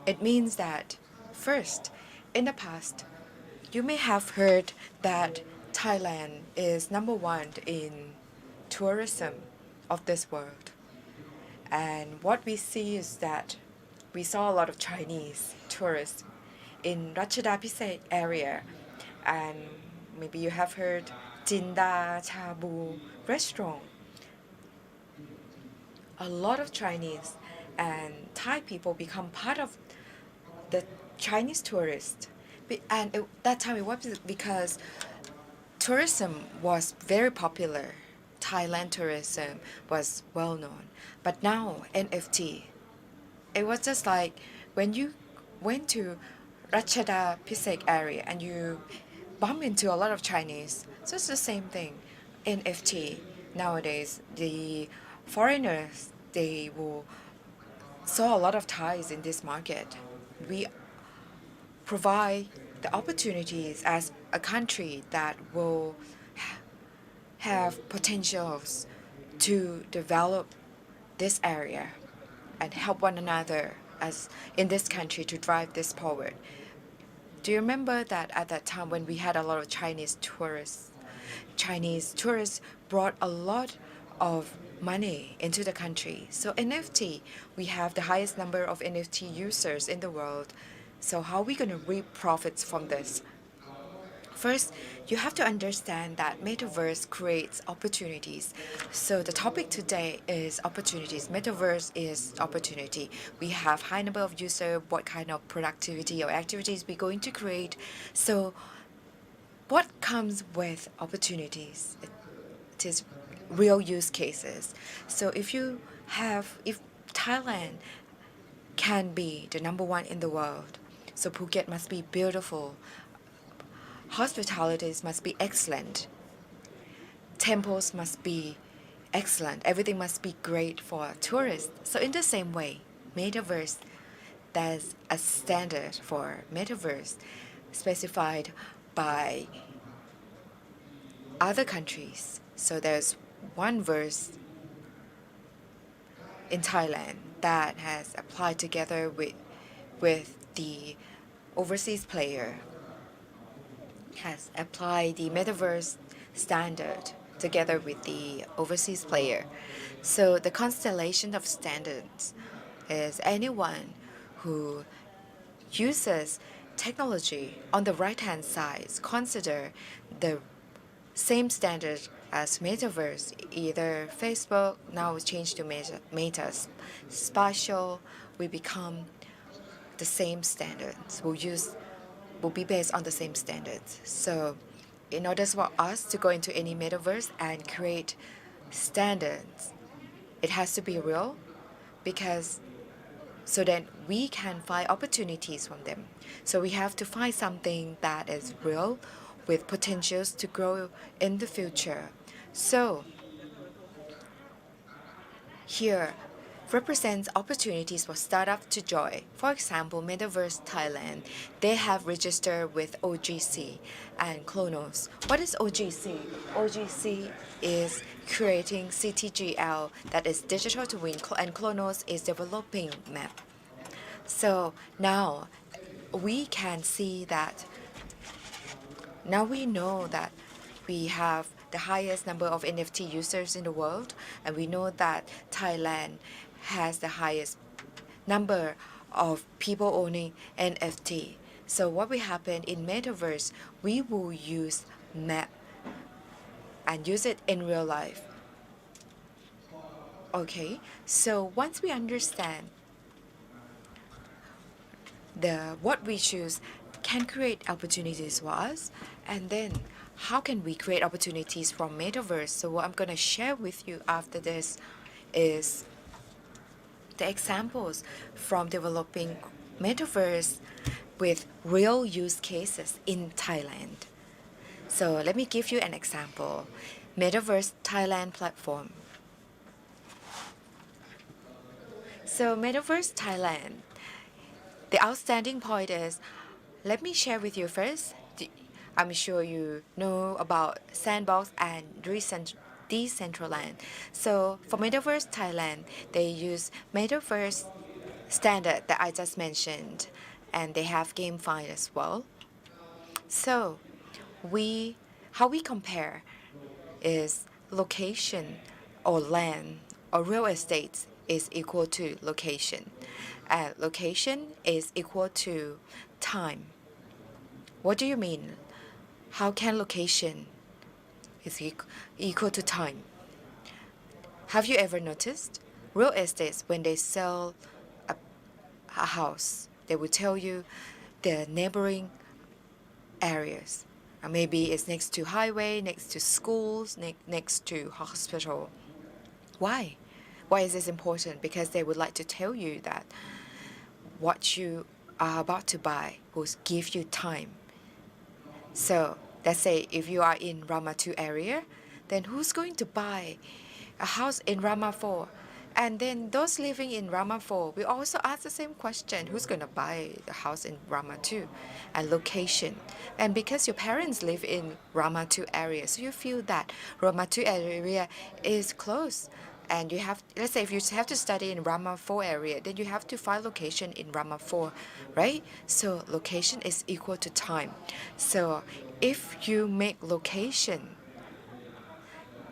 It means that, first, in the past, you may have heard that Thailand is number one in tourism of this world. And what we see is that we saw a lot of Chinese tourists in Ratchadapisek area. And maybe you have heard Jinda Chabu restaurant. A lot of Chinese and Thai people become part of the Chinese tourists. And that time it was because tourism was very popular. Thailand tourism was well known. But now NFT, it was just like when you went to Ratchada Pisek area and you bump into a lot of Chinese. So it's the same thing. NFT, nowadays, the foreigners, they will saw a lot of Thais in this market. We provide the opportunities as a country that will have potentials to develop this area and help one another as in this country to drive this forward. Do you remember that at that time when we had a lot of Chinese tourists brought a lot of money into the country. So NFT, we have the highest number of NFT users in the world. So how are we going to reap profits from this? First, you have to understand that Metaverse creates opportunities. So the topic today is opportunities. Metaverse is opportunity. We have high number of users, what kind of productivity or activities we're going to create. So what comes with opportunities? It is real use cases. So if Thailand can be the number one in the world, so Phuket must be beautiful. Hospitalities must be excellent. Temples must be excellent. Everything must be great for tourists. So in the same way, Metaverse, there's a standard for Metaverse specified by other countries. So there's one verse in Thailand that has applied together with the overseas player, has applied the Metaverse standard together with the overseas player. So the constellation of standards is anyone who uses technology on the right-hand side consider the same standard as Metaverse, either Facebook, now it's changed to Meta Spatial, we become the same standards. Will be based on the same standards. So in order for us to go into any metaverse and create standards, it has to be real because so that we can find opportunities from them. So we have to find something that is real with potentials to grow in the future. So here represents opportunities for startups to join. For example, Metaverse Thailand, they have registered with OGC and Chronos. What is OGC? OGC is creating CTGL, that is digital twin, and Chronos is developing map. So now we can see that, now we know that we have the highest number of NFT users in the world, and we know that Thailand has the highest number of people owning NFT. So what will happen in Metaverse, we will use map and use it in real life. Okay, so once we understand what we choose can create opportunities for us, and then how can we create opportunities from Metaverse? So what I'm gonna share with you after this is the examples from developing Metaverse with real use cases in Thailand. So let me give you an example. Metaverse Thailand platform. So Metaverse Thailand, the outstanding point is, let me share with you first. I'm sure you know about Sandbox and Decentraland. So for Metaverse Thailand, they use Metaverse standard that I just mentioned, and they have GameFi as well. So how we compare is location or land or real estate is equal to location, and location is equal to time. What do you mean? How can location is equal to time? Have you ever noticed real estate when they sell a house, they will tell you the neighboring areas. Maybe it's next to highway, next to schools, next to hospital. Why? Why is this important? Because they would like to tell you that what you are about to buy will give you time. So let's say if you are in Rama 2 area, then who's going to buy a house in Rama 4? And then those living in Rama 4 will also ask the same question, who's going to buy a house in Rama 2? And location. And because your parents live in Rama 2 area, so you feel that Rama 2 area is close. And you have, let's say if you have to study in Rama 4 area, then you have to find location in Rama 4, right? So location is equal to time. So if you make location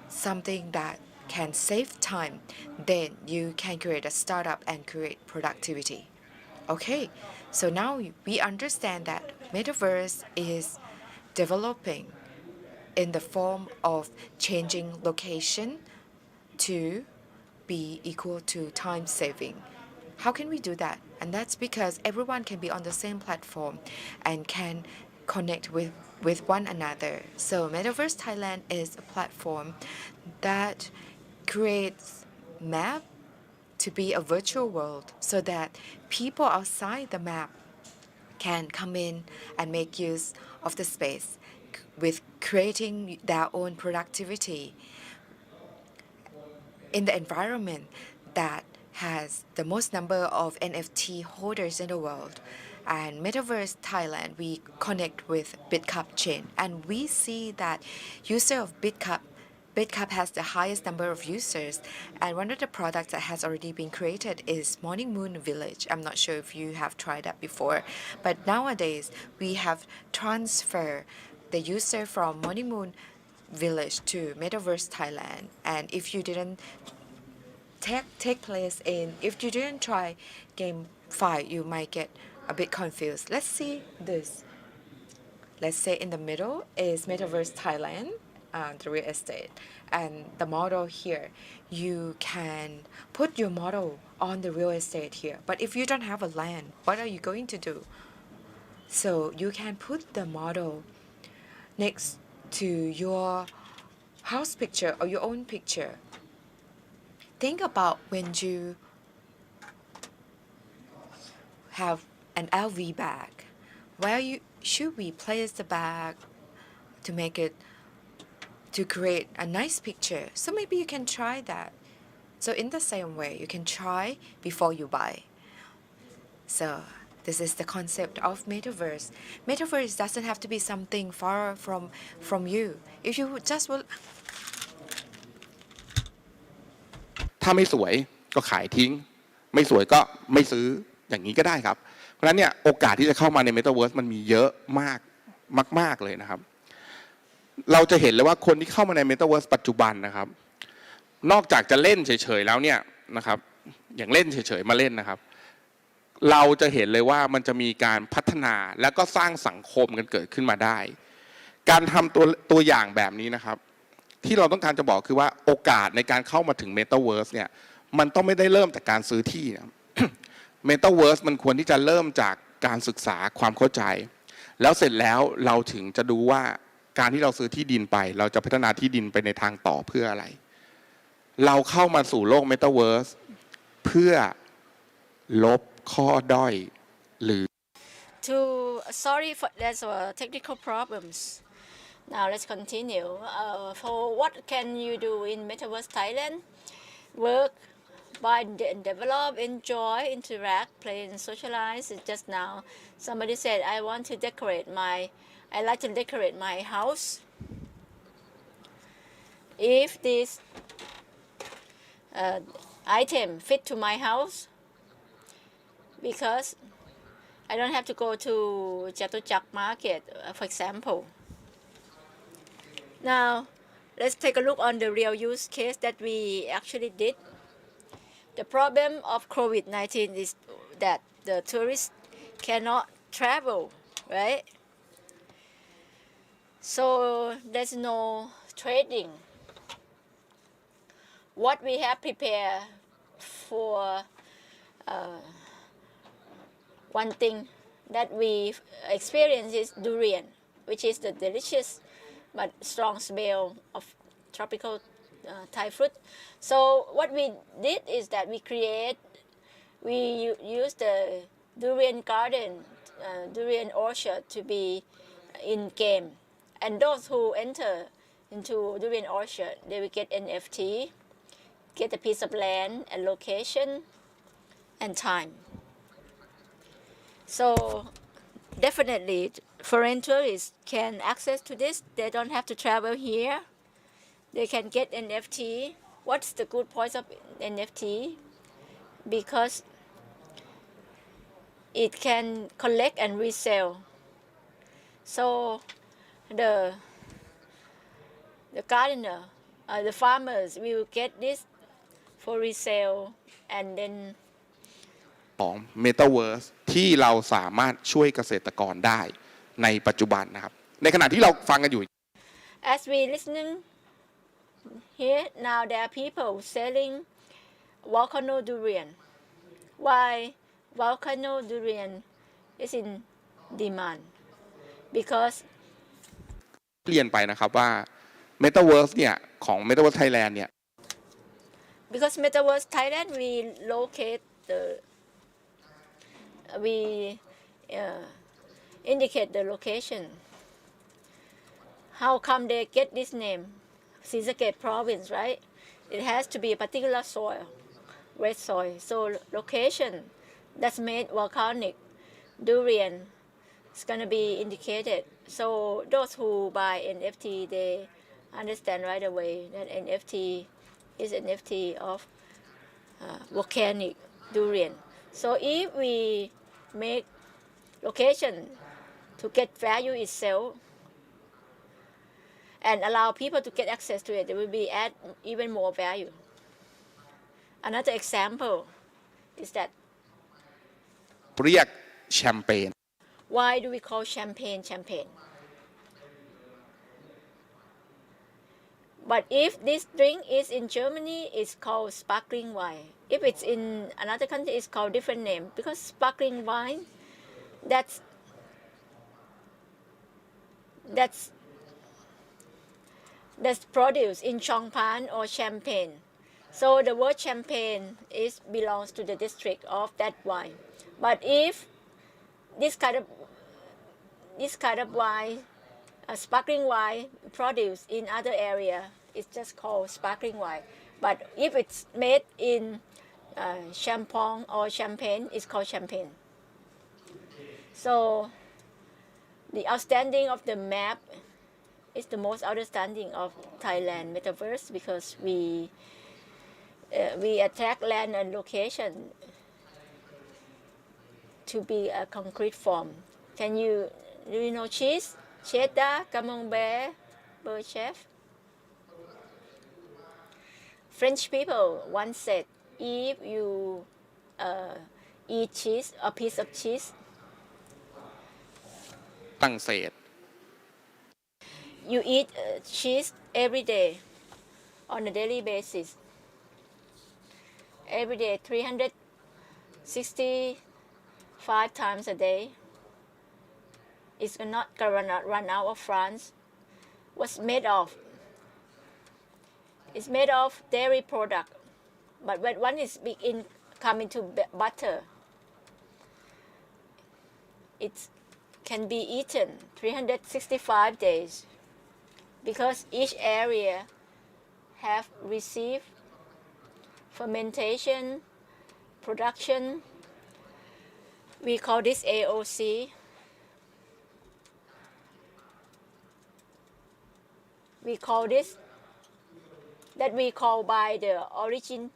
something that can save time, then you can create a startup and create productivity. Okay, so now we understand that Metaverse is developing in the form of changing location to be equal to time saving. How can we do that? And that's because everyone can be on the same platform and can connect with one another. So Metaverse Thailand is a platform that creates map to be a virtual world so that people outside the map can come in and make use of the space with creating their own productivity in the environment that has the most number of NFT holders in the world. And Metaverse Thailand, we connect with BitCup chain, and we see that user of BitCup has the highest number of users, and one of the products that has already been created is Morning Moon Village. I'm not sure if you have tried that before, but nowadays we have transferred the user from Morning Moon Village to Metaverse Thailand. And if you didn't if you didn't try game 5, you might get a bit confused. Let's see this. Let's say in the middle is Metaverse Thailand, the real estate, and the model here. You can put your model on the real estate here. But if you don't have a land, what are you going to do? So you can put the model next to your house picture or your own picture. Think about when you have an LV bag. Where should we place the bag to make it, to create a nice picture? So maybe you can try that. So in the same way, you can try before you buy. So this is the concept of Metaverse. Metaverse doesn't have to be something far from you. If you just will ถ้าไม่สวยก็ขายทิ้งไม่สวยก็ไม่ซื้ออย่างนี้ก็ได้ครับเพราะฉะนั้นเนี่ยโอกาสที่จะเข้ามาใน Metaverse มันมีเยอะมากเลยนะครับเราจะเห็นเลยว่าคนที่เข้ามาใน Metaverse ปัจจุบันนะครับนอกจากจะเล่นเฉยๆแล้วเนี่ยนะครับอย่างเล่นเฉยๆมาเล่นนะครับ เราจะเห็นเลยว่ามันจะมีการพัฒนาแล้วก็สร้างสังคมกันเกิดขึ้นมาได้ การทำตัวอย่างแบบนี้นะครับที่เราต้องการจะบอกคือว่าโอกาสในการเข้ามาถึง Metaverse เนี่ยมันต้องไม่ได้เริ่มจากการซื้อที่นะ Metaverse มันควรที่จะเริ่มจากการศึกษาความเข้าใจแล้วเสร็จแล้วเราถึงจะดูว่าการที่เราซื้อที่ดินไปเราจะพัฒนาที่ดินไปในทางต่อเพื่ออะไรเราเข้ามาสู่โลก Metaverse เพื่อลบข้อด้อยหรือ Sorry for there's technical problems. Now let's continue. For what can you do in Metaverse Thailand? Work, buy, develop, enjoy, interact, play, and socialize. Just now, somebody said, I like to decorate my house. If this item fit to my house, because I don't have to go to Chatuchak market, for example. Now, let's take a look on the real use case that we actually did. The problem of COVID-19 is that the tourists cannot travel, right? So there's no trading. What we have prepared for one thing that we experience is durian, which is the delicious but strong smell of tropical Thai fruit. So what we did is that we used the durian garden, durian orchard to be in game. And those who enter into durian orchard, they will get NFT, get a piece of land and location and time. So definitely foreign tourists can access to this. They don't have to travel here. They can get NFT. What's the good points of NFT? Because it can collect and resell. So the gardener, the farmers will get this for resale and then ของ Metaverse ที่เราสามารถช่วยเกษตรกรได้ในปัจจุบันนะครับในขณะที่เราฟังกันอยู่ As we listening here now, there are people selling volcano durian. Why volcano durian is in demand? Because เรียนไปนะครับว่า Metaverse เนี่ยของ Metaverse Thailand เนี่ย because Metaverse Thailand we locate we indicate the location. How come they get this name? Sisakhet province, right? It has to be a particular soil, red soil. So location that's made volcanic durian is gonna be indicated. So those who buy NFT, they understand right away that NFT is NFT of volcanic durian. So if we make location to get value itself and allow people to get access to it, there will be add even more value. Another example is that เรียกแชมเปญ why do we call champagne champagne? But if this drink is in Germany, it's called sparkling wine. If it's in another country, it's called different name because sparkling wine, that's produced in Chongpan or Champagne. So the word champagne belongs to the district of that wine. But if this kind of wine, sparkling wine produced in other area, it's just called sparkling wine. But if it's made in Champagne or Champagne, it's called champagne. So the outstanding of the map is the most outstanding of Thailand Metaverse because we attract land and location to be a concrete form. Do you know cheese? Cheddar, camembert, beurre chef. French people once said, if you eat cheese, a piece of cheese. ตั้งเศษ You eat cheese every day on a daily basis. Every day, 365 times a day. It's not gonna run out of France. What's made of? It's made of dairy product, but when one is come into butter, it can be eaten 365 days because each area have received fermentation, production. We call this AOC. We call this that we call by the origin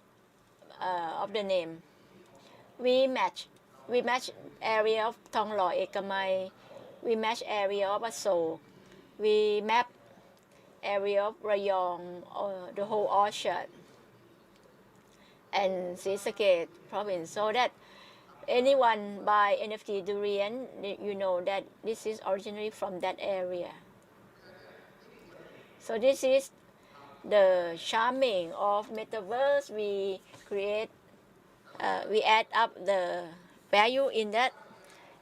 of the name. We match area of Thonglor Ekamai. We match area of Asok. We map area of Rayong or the whole orchard and Srisaket province, so that anyone buy NFT durian, you know that this is originally from that area. So this is the charming of Metaverse. We create, we add up the value in that.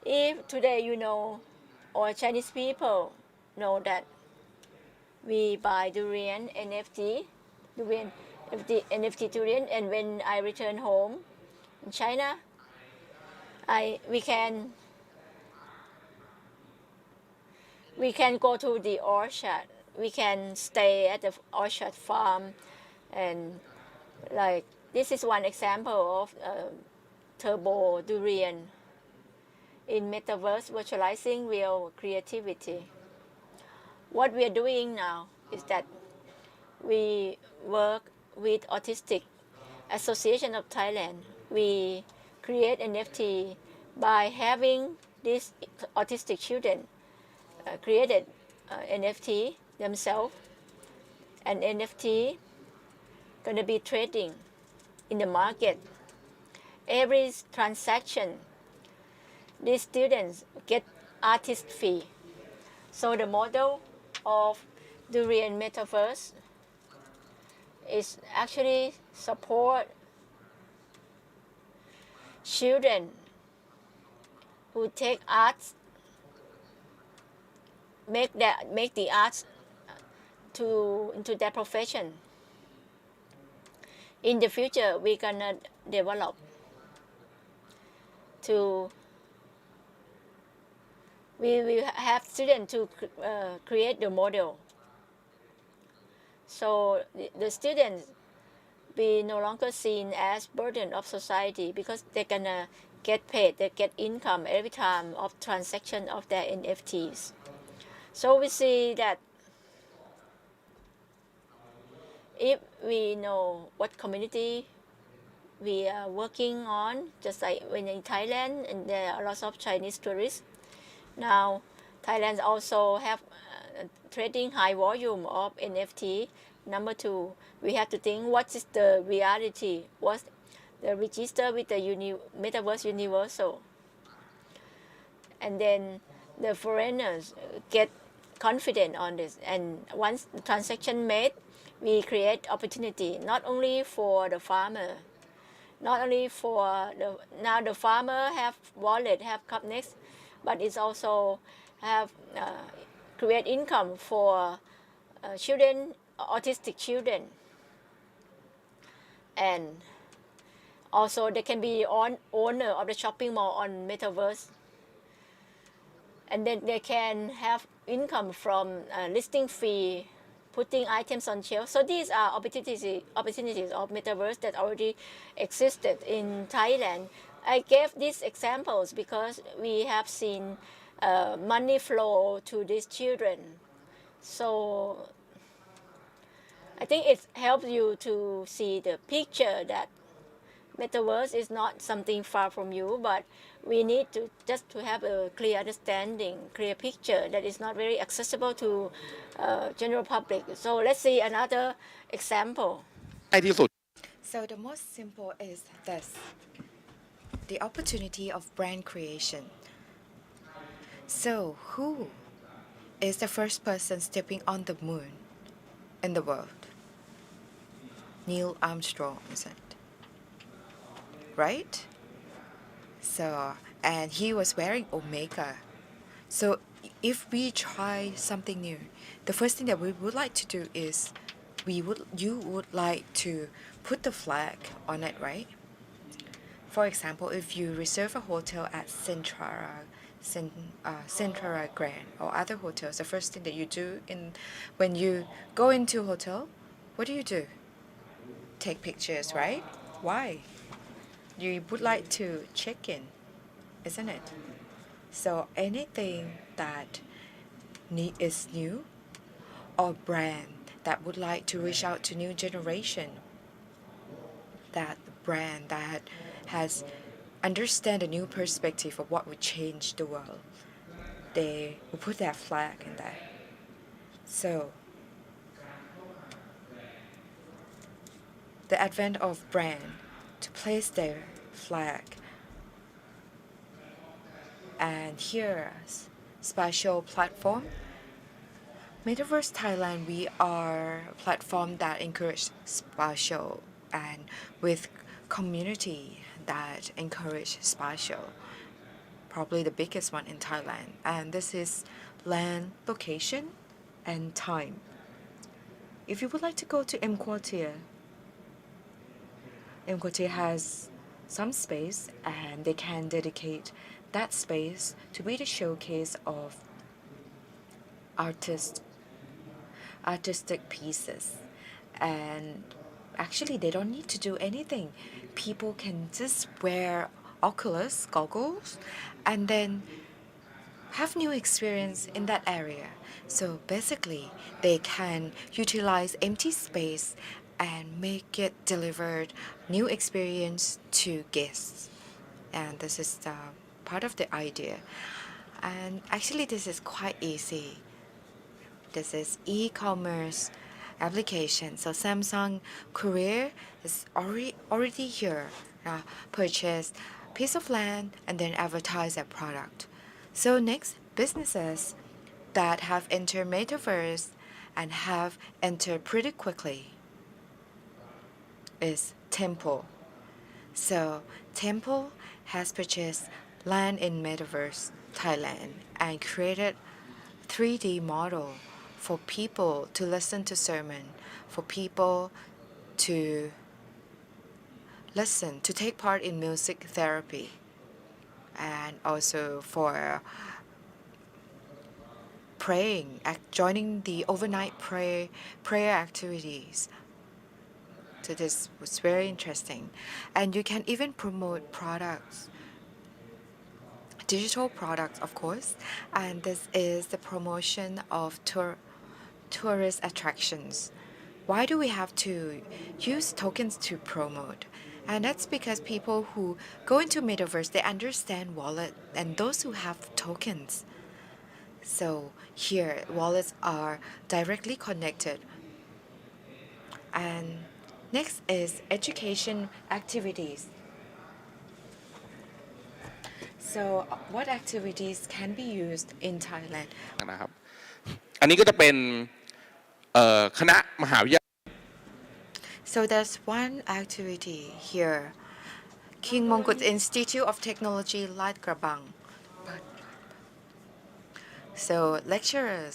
If today you know, or Chinese people know that we buy durian NFT durian, and when I return home in China, we can go to the orchard. We can stay at the orchard farm, and like this is one example of turbo durian in Metaverse, virtualizing real creativity. What we are doing now is that we work with Autistic Association of Thailand. We create NFT by having these autistic children created NFT themselves, and NFT gonna be trading in the market. Every transaction, these students get artist fee. So the model of Durian Metaverse is actually support children who take arts, make the arts into their profession. In the future, we're gonna develop we will have students to create the model. So the students be no longer seen as burden of society because they're gonna get paid, they get income every time of transaction of their NFTs. So we see that if we know what community we are working on, just like when in Thailand, and there are lots of Chinese tourists. Now, Thailand also have trading high volume of NFT. Number two, we have to think what is the reality, what's the register with the Metaverse Universal. And then the foreigners get confident on this. And once the transaction made, we create opportunity not only for the farmer, not only for now the farmer have wallet, have Cupnex, but it's also have create income for children, autistic children, and also they can be owner of the shopping mall on Metaverse, and then they can have income from listing fee, putting items on shelf. So these are opportunities of Metaverse that already existed in Thailand. I gave these examples because we have seen money flow to these children. So I think it helps you to see the picture that Metaverse is not something far from you, but we need to just to have a clear understanding, clear picture that is not very accessible to general public. So let's see another example. ง่ายที่สุด So the most simple is this. the opportunity of brand creation. So, who is the first person stepping on the moon in the world? Neil Armstrong, isn't it? Right? So, and he was wearing Omega. So, if we try something new, the first thing that we would like to do is you would like to put the flag on it, right? For example, if you reserve a hotel at Centara Grand or other hotels, the first thing that you do when you go into a hotel, what do? Take pictures, right? Why? You would like to check in, isn't it? So anything that is new or brand that would like to reach out to new generation, that brand that has understand a new perspective of what would change the world, they will put that flag in there. So the advent of brand to place their flag, and here's spatial platform. Metaverse Thailand, we are a platform that encourage spatial and with community that encourage spatial, probably the biggest one in Thailand. And this is land, location, and time. If you would like to go to M Quartier has some space and they can dedicate that space to be the showcase of artistic pieces. And actually they don't need to do anything. People can just wear Oculus goggles and then have new experience in that area. So basically they can utilize empty space and make it delivered new experience to guests. And this is the part of the idea. And actually this is quite easy. This is e-commerce application. So Samsung Courier is already here. Purchase piece of land and then advertise their product. So next, businesses that have entered Metaverse and have entered pretty quickly is Temple. So Temple has purchased land in Metaverse Thailand and created 3D model for people to listen to sermon, for people to listen, to take part in music therapy, and also for praying, joining the overnight prayer activities. So this was very interesting. And you can even promote products, digital products, of course. And this is the promotion of tourist attractions. Why do we have to use tokens to promote? And that's because people who go into Metaverse, they understand wallet and those who have tokens. So here, wallets are directly connected. And next is education activities. So what activities can be used in Thailand? นะครับ อันนี้ก็จะเป็นคณะมหาวิทยาลัย So there's one activity here, King Mongkut Institute of Technology, Lat Krabang. So lecturers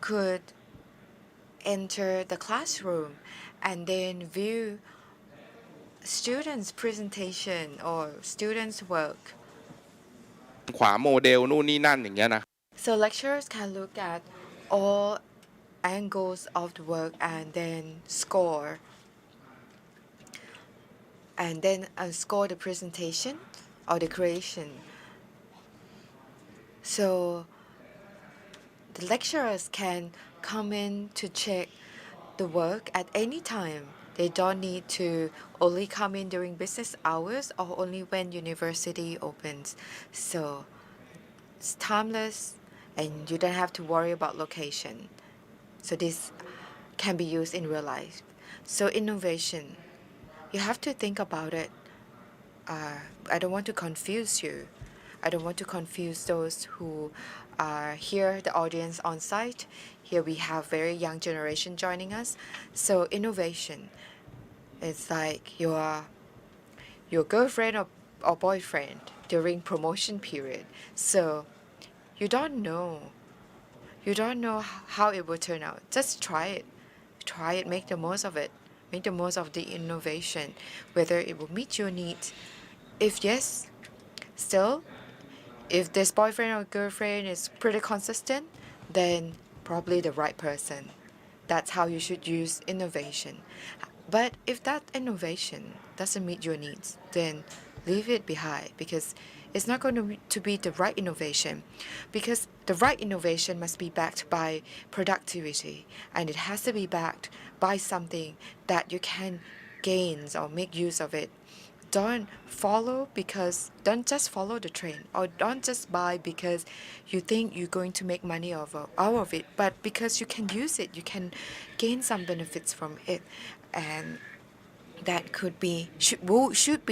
could enter the classroom and then view students' presentation or students' work. ขวาโมเดลนู่นนี่นั่นอย่างเงี้ยนะ So lecturers can look at all angles of the work and then score the presentation or the creation. So the lecturers can come in to check the work at any time. They don't need to only come in during business hours or only when university opens. So it's timeless and you don't have to worry about location. So this can be used in real life. So innovation, you have to think about it. I don't want to confuse you. I don't want to confuse those who are here, the audience on site. Here we have very young generation joining us. So innovation is like your girlfriend or boyfriend during promotion period. So you don't know. You don't know how it will turn out. Just try it. Try it, make the most of it. Make the most of the innovation, whether it will meet your needs. If yes, still, if this boyfriend or girlfriend is pretty consistent, then probably the right person. That's how you should use innovation. But if that innovation doesn't meet your needs, then leave it behind because it's not going to be the right innovation. Because the right innovation must be backed by productivity and it has to be backed by something that you can gain or make use of it. Don't just follow the trend or don't just buy because you think you're going to make money out of it, but because you can use it, you can gain some benefits from it, and that should be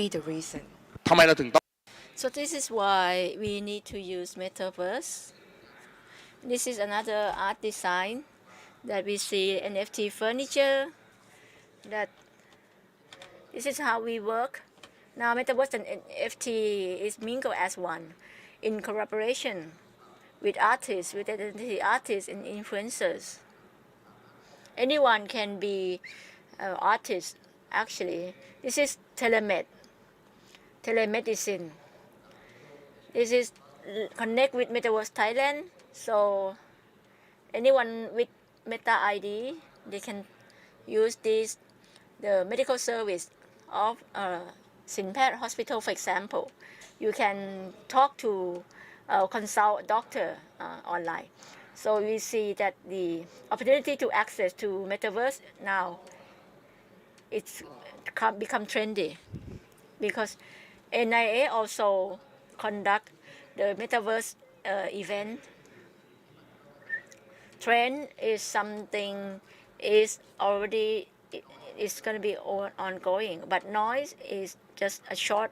the reason. ทำไมเราถึงต้อง So this is why we need to use Metaverse. This is another art design that we see NFT furniture. That this is how we work. Now Metaverse and NFT is mingled as one in collaboration with artists, with identity artists and influencers. Anyone can be an artist actually. This is telemedicine. This is connect with Metaverse Thailand. So anyone with Meta ID, they can use the medical service of Sinpat Hospital, for example. You can talk to consult a doctor online. So we see that the opportunity to access to Metaverse now it's become trendy because NIA also conduct the Metaverse event. Trend is something is already is going to be ongoing, but noise is just a short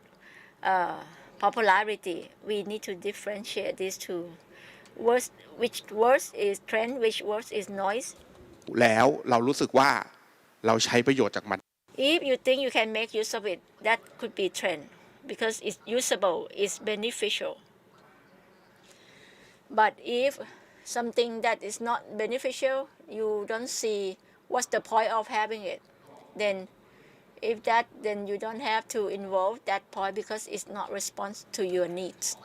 popularity. We need to differentiate these two. Which words is trend, which words is noise. แล้วเรารู้สึกว่าเราใช้ประโยชน์จากมัน If you think you can make use of it, that could be trend because it's usable, it's beneficial. But if something that is not beneficial, you don't see what's the point of having it. Then you don't have to involve that point because it's not response to your needs.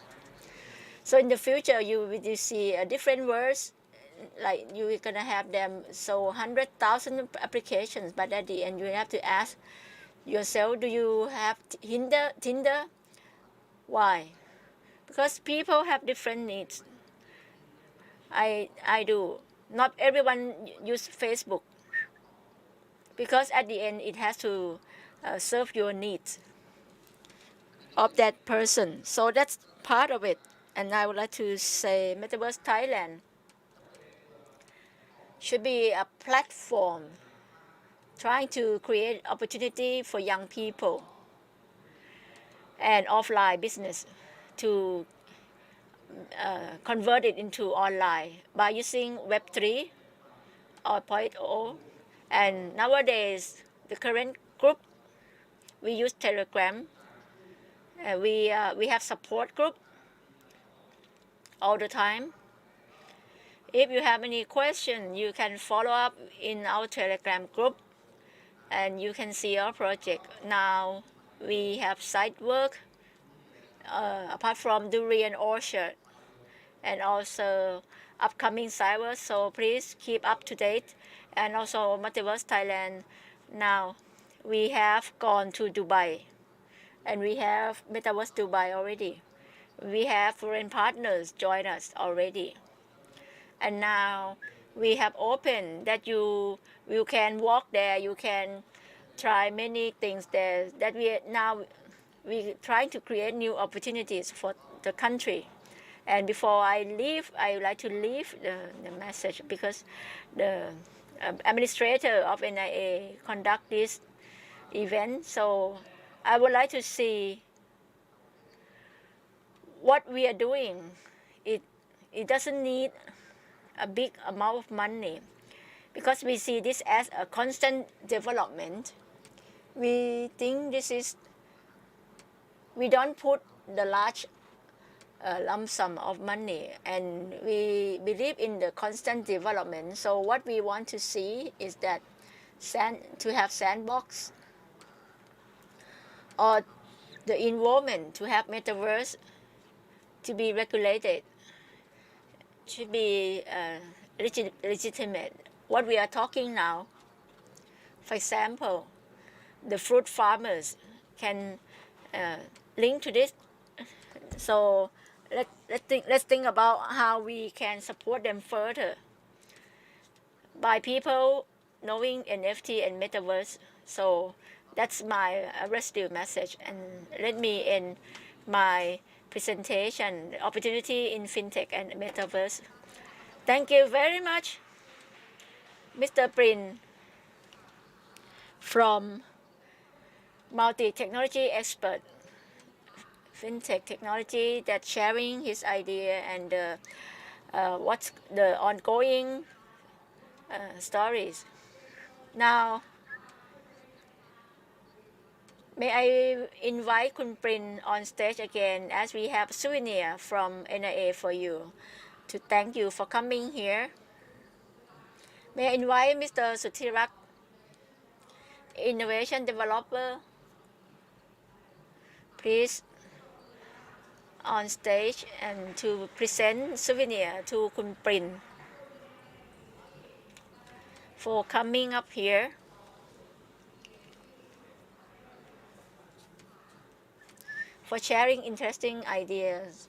So in the future, you will see different words, like you're gonna have them 100,000 applications, but at the end you have to ask yourself, do you have Tinder? Why? Because people have different needs. I do. Not everyone use Facebook because at the end it has to serve your needs of that person. So that's part of it. And I would like to say Metaverse Thailand should be a platform trying to create opportunity for young people and offline business to convert it into online by using Web3 or 0.0. And nowadays, the current group, we use Telegram. We have support group all the time. If you have any question, you can follow up in our Telegram group and you can see our project. Now we have site work apart from Durian Orchard and also upcoming site work. So please keep up to date. And also Metaverse Thailand. Now we have gone to Dubai and we have Metaverse Dubai already. We have foreign partners join us already. And now we have opened that you can walk there, you can try many things there. That we trying to create new opportunities for the country. And before I leave, I would like to leave the message because the administrator of NIA conduct this event. So I would like to see what we are doing, it doesn't need a big amount of money because we see this as a constant development. We think we don't put the large lump sum of money, and we believe in the constant development. So what we want to see is that to have sandbox or the involvement to have metaverse to be regulated, should be legitimate. What we are talking now, for example, the fruit farmers can link to this. So let's think about how we can support them further by people knowing NFT and Metaverse. So that's my rescue message, and let me end my presentation, opportunity in fintech and Metaverse. Thank you very much, Mr. Prin from multi-technology expert, fintech technology, that sharing his idea and what's the ongoing stories. Now, may I invite Kun Prin on stage again, as we have souvenir from NIA for you, to thank you for coming here. May I invite Mr. Suthirak, innovation developer, please on stage and to present souvenir to Kun Prin for coming up here. For sharing interesting ideas.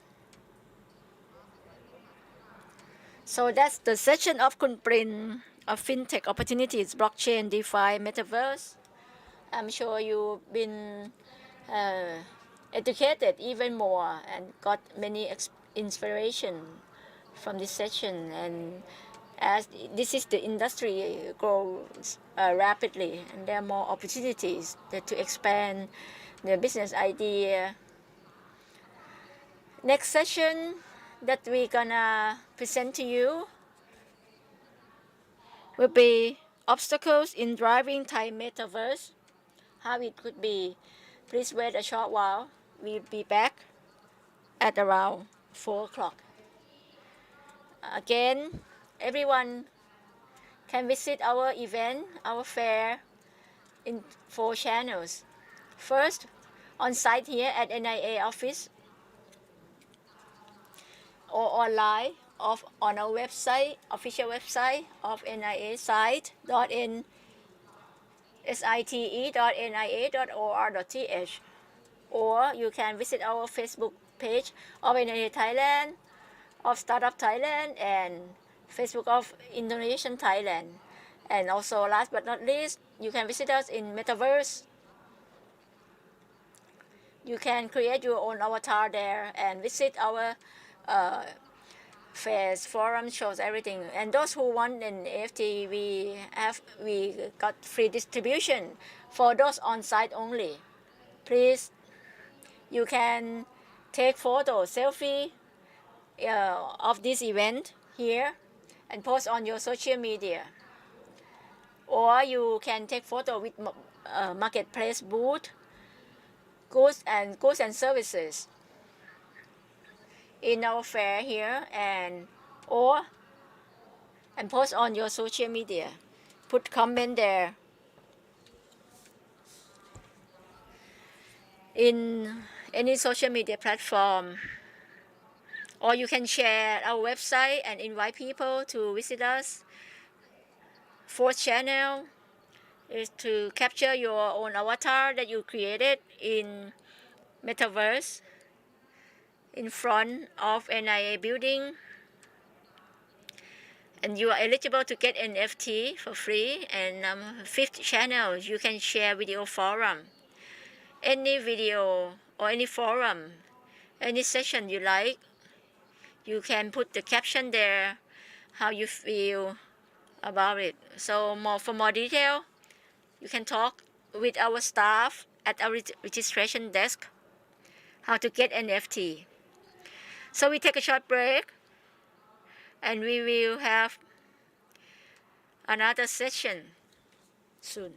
So that's the session of Kun Prin of FinTech Opportunities, Blockchain, DeFi, Metaverse. I'm sure you've been educated even more and got many inspiration from this session. And as this is the industry grows rapidly, and there are more opportunities to expand the business idea. Next session that we're gonna present to you will be obstacles in driving Thai Metaverse, how it could be. Please wait a short while. We'll be back at around 4 o'clock. Again, everyone can visit our event, our fair, in 4 channels. First, on site here at NIA office, or online on our website, official website of NIA site.nia.or.th, or you can visit our Facebook page of NIA Thailand, of Startup Thailand, and Facebook of Indonesian Thailand. And also, last but not least, you can visit us in Metaverse. You can create your own avatar there and visit our fairs, forums, shows, everything. And those who want an NFT, we got free distribution for those on site only. Please, you can take photo, selfie of this event here and post on your social media. Or you can take photo with marketplace booth, goods and services in our fair here, and post on your social media. Put comment there. In any social media platform, or you can share our website and invite people to visit us. 4th channel is to capture your own avatar that you created in Metaverse in front of NIA building, and you are eligible to get NFT for free. And 5th channel, you can share video forum, any video or any forum, any session you like. You can put the caption there, how you feel about it. So for more detail, you can talk with our staff at our registration desk how to get NFT. So we take a short break and we will have another session soon.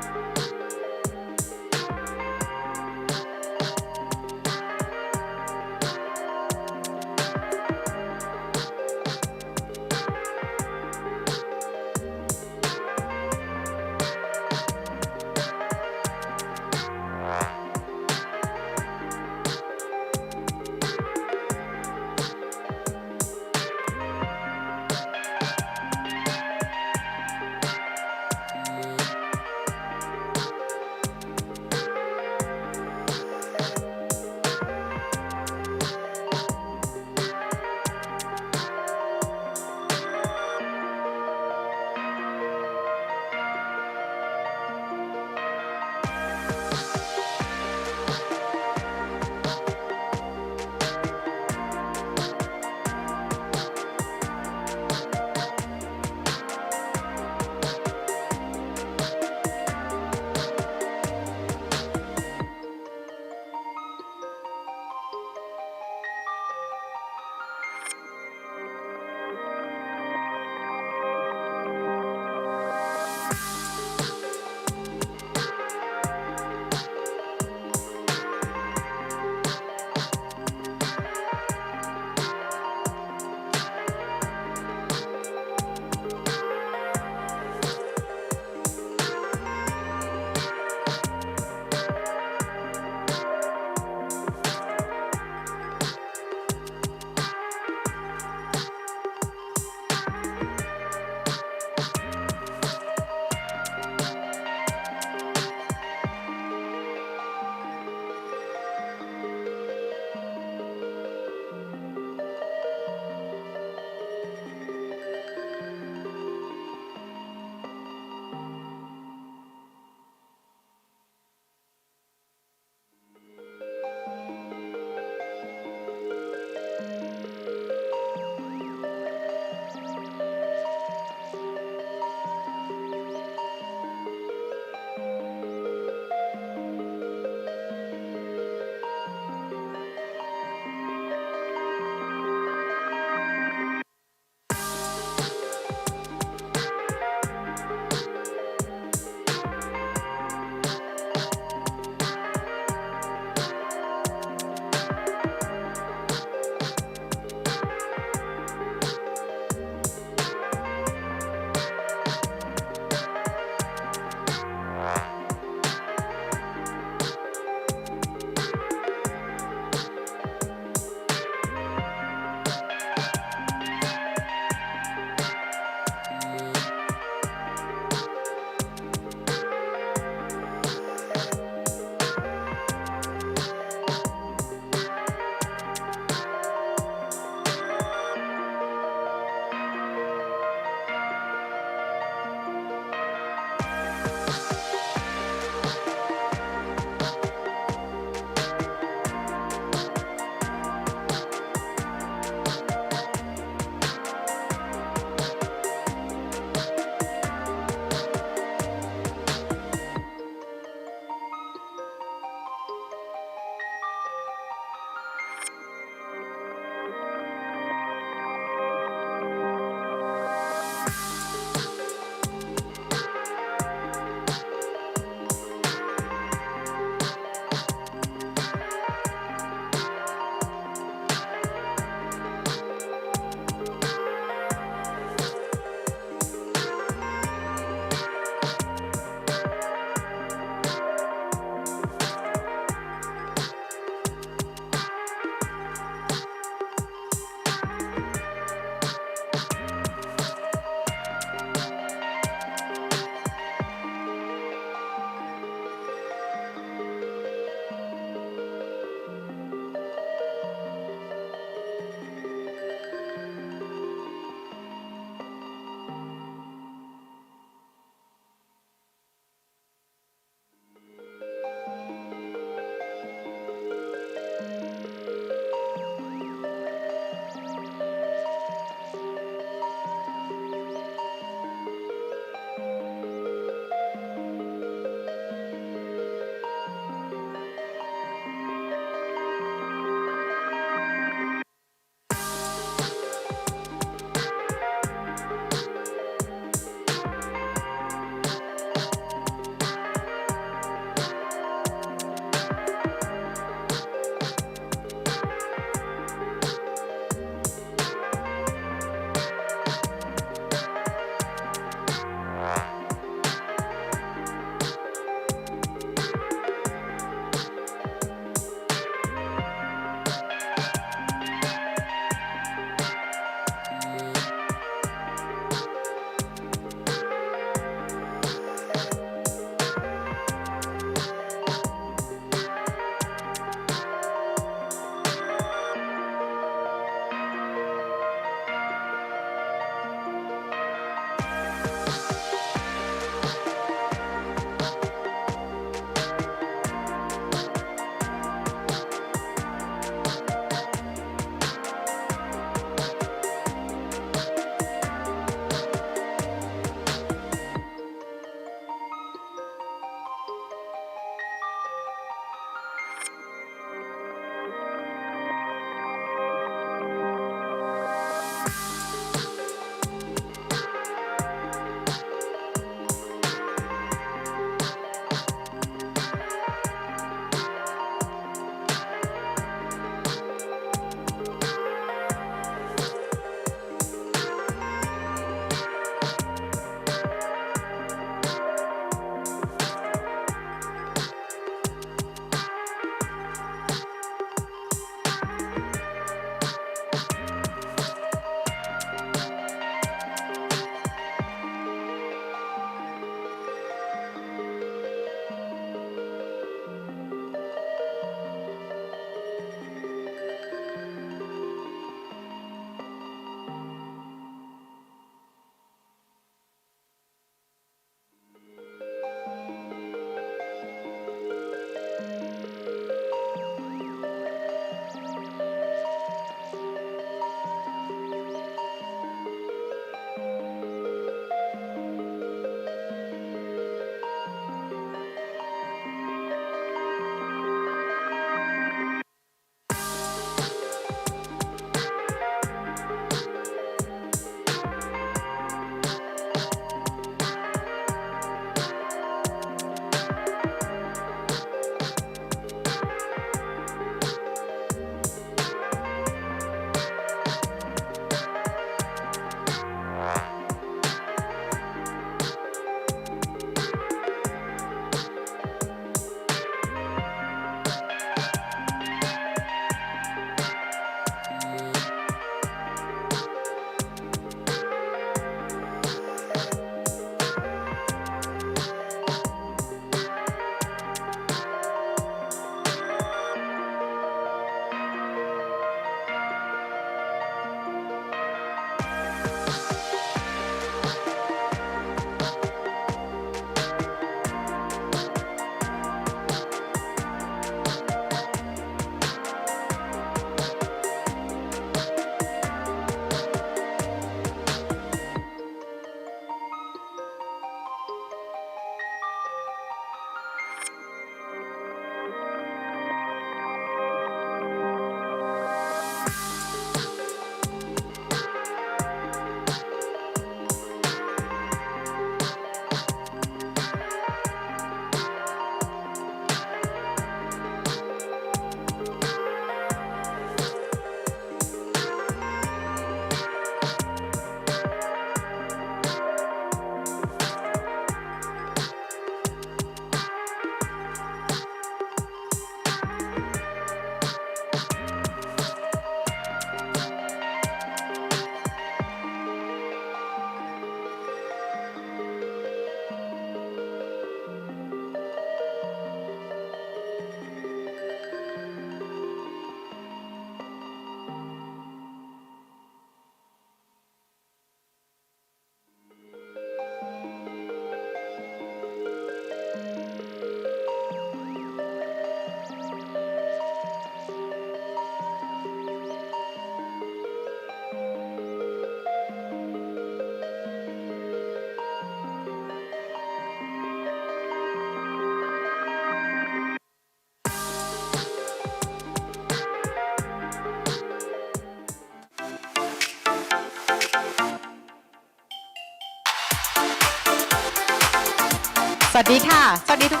วัสดีค่ะสวัสดีทุก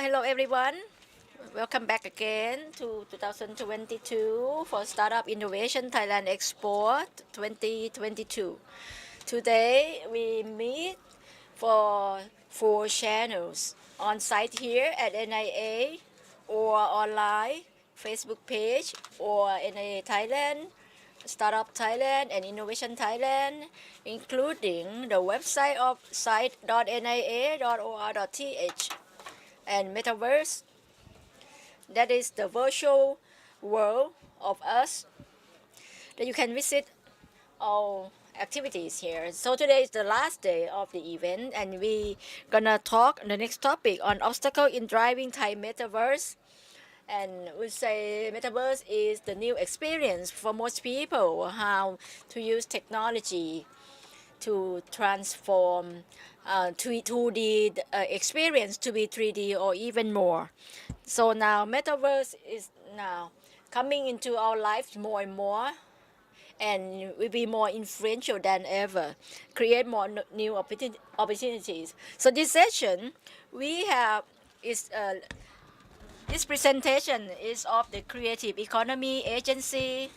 Hello everyone. Welcome back again to 2022 for Startup Innovation Thailand Expo 2022. Today we meet for 4 channels on site here at NIA or online Facebook page or NIA Thailand, Startup Thailand and Innovation Thailand, including the website of site.nia.or.th and Metaverse. That is the virtual world of us that you can visit all activities here. So today is the last day of the event and we gonna talk on the next topic on obstacle in driving Thai Metaverse. And we say Metaverse is the new experience for most people, how to use technology to transform 2D experience to be 3D or even more. So now Metaverse is now coming into our lives more and more and will be more influential than ever, create more new opportunities. So this session we have is this presentation is of the Creative Economy Agency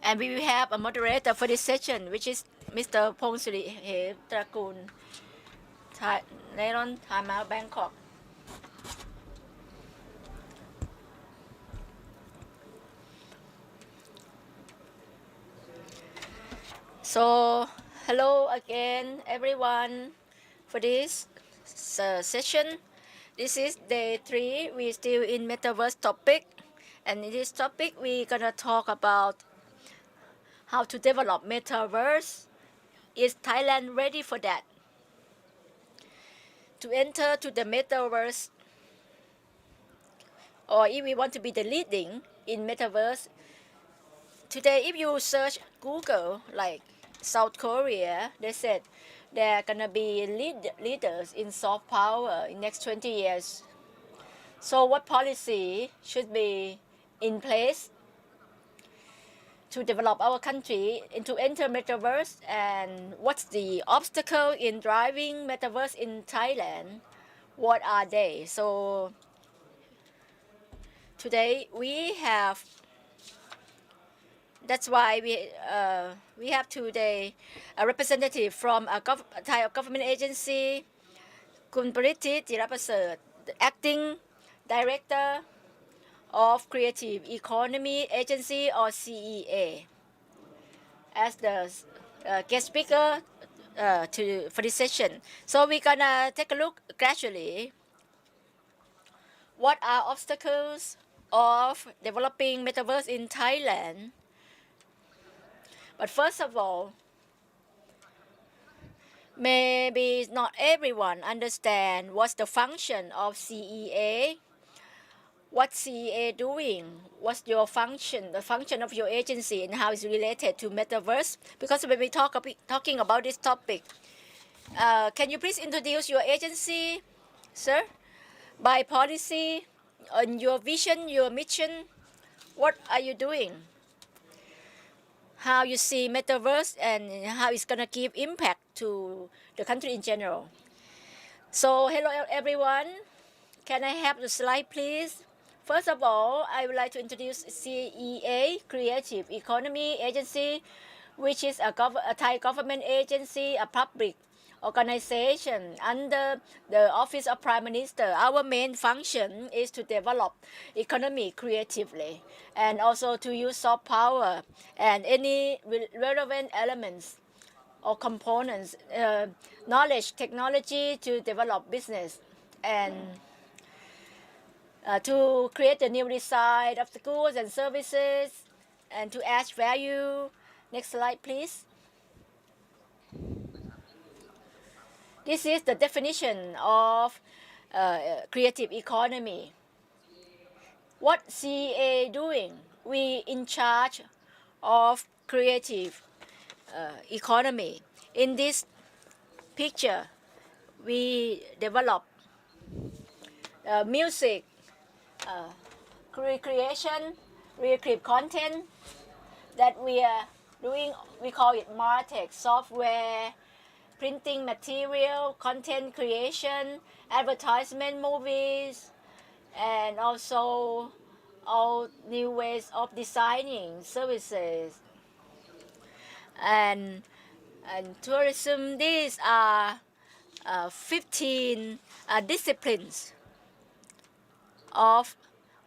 and we will have a moderator for this session which is Mr. Pongsurit Trakul, Nairon, Thailand, Bangkok. So hello again everyone for this session. This is day 3. We still in Metaverse topic and in this topic we gonna talk about how to develop Metaverse. Is Thailand ready for that? To enter to the Metaverse or if we want to be the leading in Metaverse, today if you search Google like South Korea, they said they're gonna be leaders in soft power in next 20 years. So what policy should be in place to develop our country into enter Metaverse and what's the obstacle in driving Metaverse in Thailand? What are they? So today we have that's why we have today a representative from a Thai government agency, Kun Paritit Jirapraset, the acting director of Creative Economy Agency or CEA, as the guest speaker for this session. So we're gonna take a look gradually. What are obstacles of developing Metaverse in Thailand? But first of all, maybe not everyone understand what's the function of CEA. What CEA doing? What's your function, the function of your agency and how it's related to Metaverse? Because when we talking about this topic, can you please introduce your agency, sir? By policy, on your vision, your mission, what are you doing? How you see Metaverse and how it's gonna give impact to the country in general. So hello everyone. Can I have the slide please? First of all, I would like to introduce CEA, Creative Economy Agency, which is a Thai government agency, a public organization under the Office of Prime Minister. Our main function is to develop economy creatively and also to use soft power and any relevant elements or components, knowledge, technology to develop business and to create the new design of the goods and services and to add value. Next slide, please. This is the definition of creative economy. What CA doing? We in charge of creative economy. In this picture, we develop music, recreation, creative content that we are doing. We call it MarTech software printing material, content creation, advertisement, movies, and also all new ways of designing services. And tourism, these are 15 disciplines of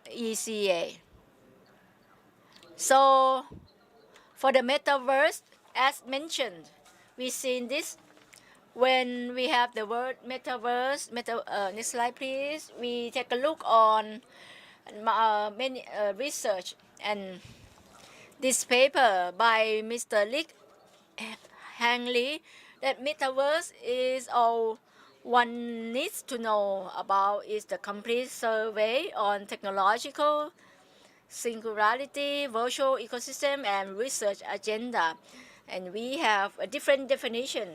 ECA. So for the metaverse, as mentioned, we seen this when we have the word metaverse. Next slide, please. We take a look on many research, and this paper by Mr. Lick Hangley, that metaverse is all one needs to know about is the complete survey on technological singularity, virtual ecosystem, and research agenda. And we have a different definition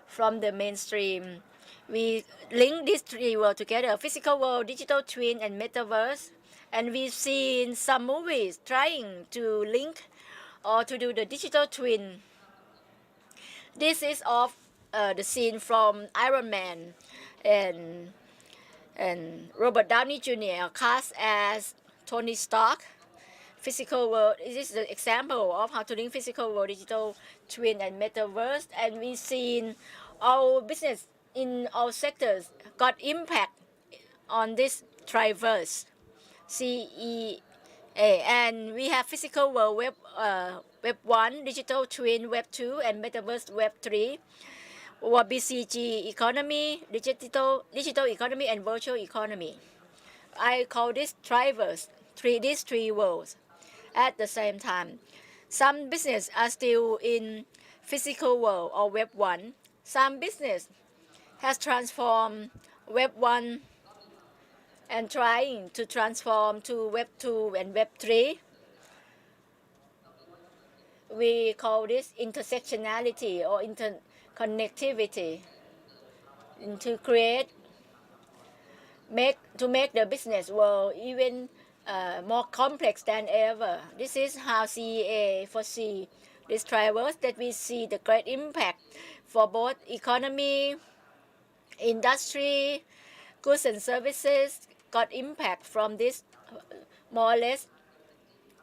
from the mainstream. We link these three worlds together: physical world, digital twin, and metaverse. And we've seen some movies trying to link or to do the digital twin. This is of the scene from Iron Man, and Robert Downey Jr. cast as Tony Stark. Physical world, this is the example of how to link physical world, digital twin, and metaverse. And we've seen our business in all sectors got impact on this triverse, CEA. And we have physical world, web 1, digital twin, web 2, and metaverse, web 3. Or BCG economy, digital economy, and virtual economy. I call this triverse, these three worlds at the same time. Some business are still in physical world or web 1. Some business has transformed web 1 and trying to transform to web 2 and web 3. We call this intersectionality or interconnectivity, to make the business world even more complex than ever. This is how CEA foresee this triverse, that we see the great impact for both economy, industry, goods and services got impact from this more or less.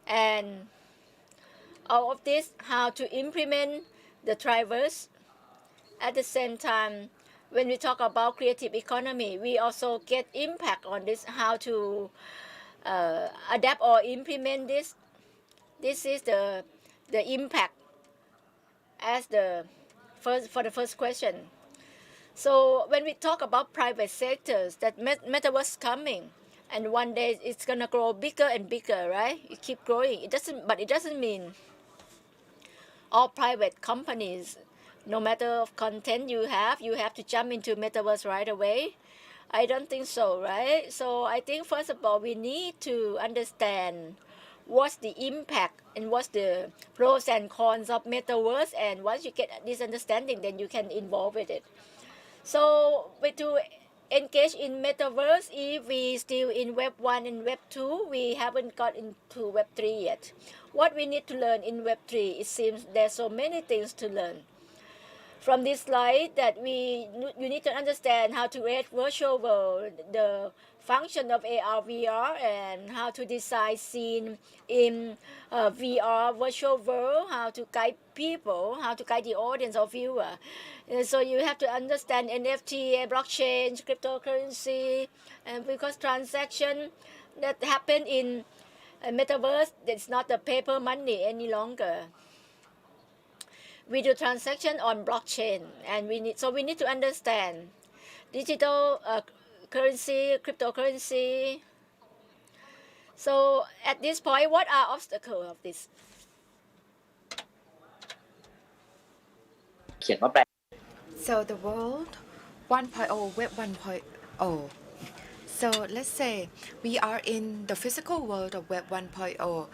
And all of this, how to implement the triverse. At the same time, when we talk about creative economy, we also get impact on this, how to adapt or implement this. This is the impact as for the first question. So when we talk about private sectors, that metaverse coming, and one day it's gonna grow bigger and bigger, right? It keep growing. It doesn't mean all private companies, no matter of content you have to jump into metaverse right away. I don't think so, right? So I think first of all, we need to understand what's the impact and what's the pros and cons of metaverse. And once you get this understanding, then you can involve with it. So to engage in metaverse, if we still in web 1 and web 2, we haven't got into web 3 yet. What we need to learn in web 3, it seems there's so many things to learn. From this slide, that you need to understand how to create virtual world, the function of AR, VR, and how to design scene in VR virtual world, how to guide people, how to guide the audience or viewer. And so you have to understand NFT, blockchain, cryptocurrency, and because transaction that happen in metaverse, it's not the paper money any longer. We do transaction on blockchain, and we need to understand digital currency, cryptocurrency. So at this point, what are obstacles of this? เขียนว่าแปล So the world 1.0, web 1.0. So let's say we are in the physical world of web 1.0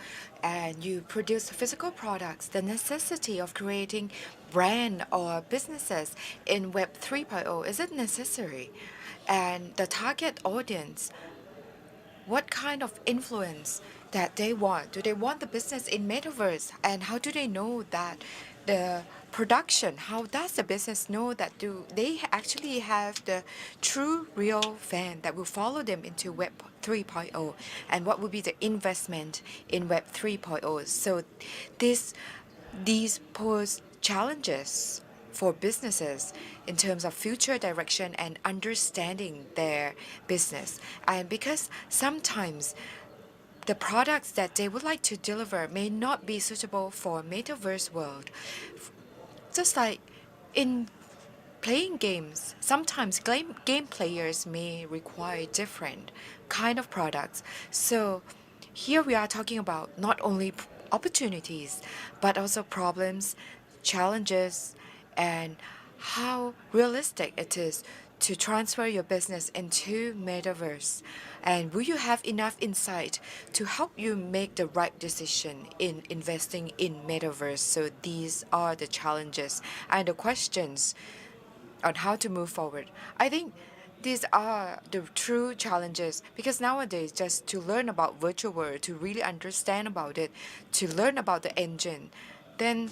and you produce physical products. The necessity of creating brand or businesses in web 3.0, is it necessary? And the target audience, what kind of influence that they want? Do they want the business in metaverse? And how do they know that the production, how does the business know that do they actually have the true real fan that will follow them into Web 3.0, and what will be the investment in Web 3.0? So these pose challenges for businesses in terms of future direction and understanding their business. And because sometimes the products that they would like to deliver may not be suitable for metaverse world. Just like in playing games, sometimes game players may require different kind of products. So here we are talking about not only opportunities, but also problems, challenges, and how realistic it is to transfer your business into metaverse, and will you have enough insight to help you make the right decision in investing in metaverse? So these are the challenges and the questions on how to move forward. I think these are the true challenges, because nowadays just to learn about virtual world, to really understand about it, to learn about the engine, then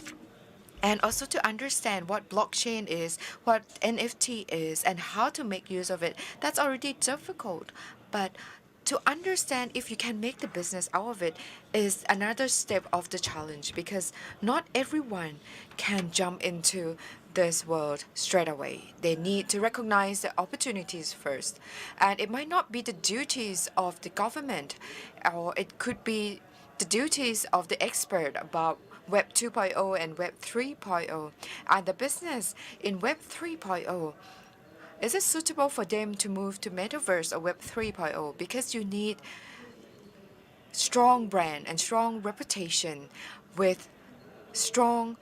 and also to understand what blockchain is, what NFT is, and how to make use of it, that's already difficult. But to understand if you can make the business out of it is another step of the challenge, because not everyone can jump into this world straight away. They need to recognize the opportunities first. And it might not be the duties of the government, or it could be the duties of the expert about Web 2.0 and Web 3.0, and the business in Web 3.0. Is it suitable for them to move to Metaverse or Web 3.0? Because you need strong brand and strong reputation with strong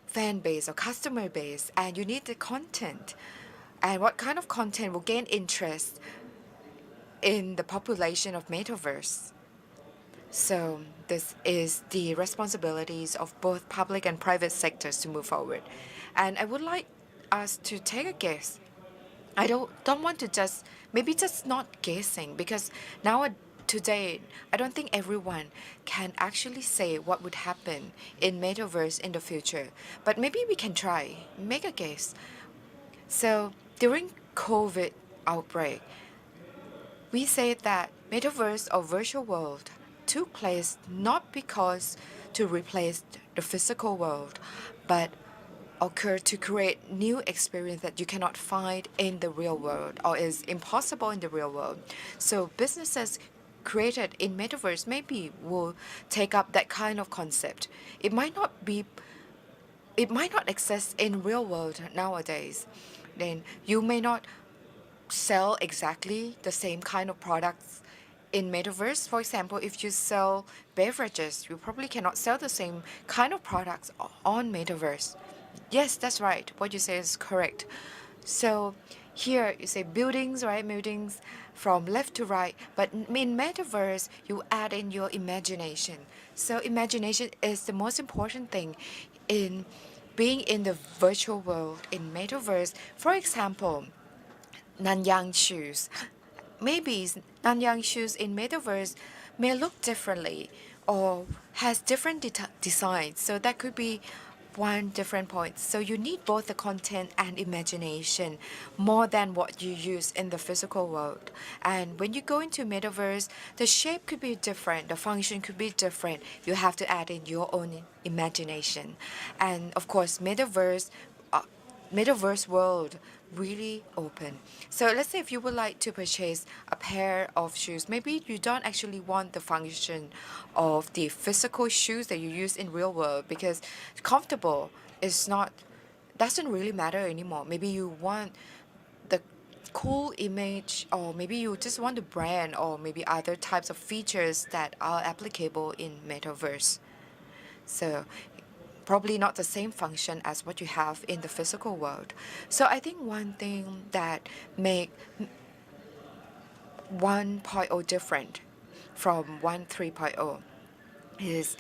fan base or customer base, and you need the content. And what kind of content will gain interest in the population of Metaverse? So this is the responsibilities of both public and private sectors to move forward. And I would like us to take a guess. I don't want to just not guessing, because today I don't think everyone can actually say what would happen in metaverse in the future. But maybe we can try, make a guess. So during COVID outbreak, we say that metaverse or virtual world took place not because to replace the physical world, but occurred to create new experience that you cannot find in the real world or is impossible in the real world. So businesses created in metaverse maybe will take up that kind of concept. It might not exist in real world nowadays. Then you may not sell exactly the same kind of products in metaverse. For example, if you sell beverages, you probably cannot sell the same kind of products on metaverse. Yes, that's right. What you say is correct. So here you say buildings, right? Buildings from left to right. But in metaverse, you add in your imagination. So imagination is the most important thing in being in the virtual world in metaverse. For example, Nanyang shoes. Maybe Nanyang shoes in metaverse may look differently or has different designs. So that could be one different point. So you need both the content and imagination more than what you use in the physical world. And when you go into metaverse, the shape could be different, the function could be different. You have to add in your own imagination. And of course, metaverse world really open. So let's say if you would like to purchase a pair of shoes, maybe you don't actually want the function of the physical shoes that you use in real world, because comfortable doesn't really matter anymore. Maybe you want the cool image, or maybe you just want the brand, or maybe other types of features that are applicable in metaverse. So probably not the same function as what you have in the physical world. So I think one thing that make 1.0 different from 1.3.0 is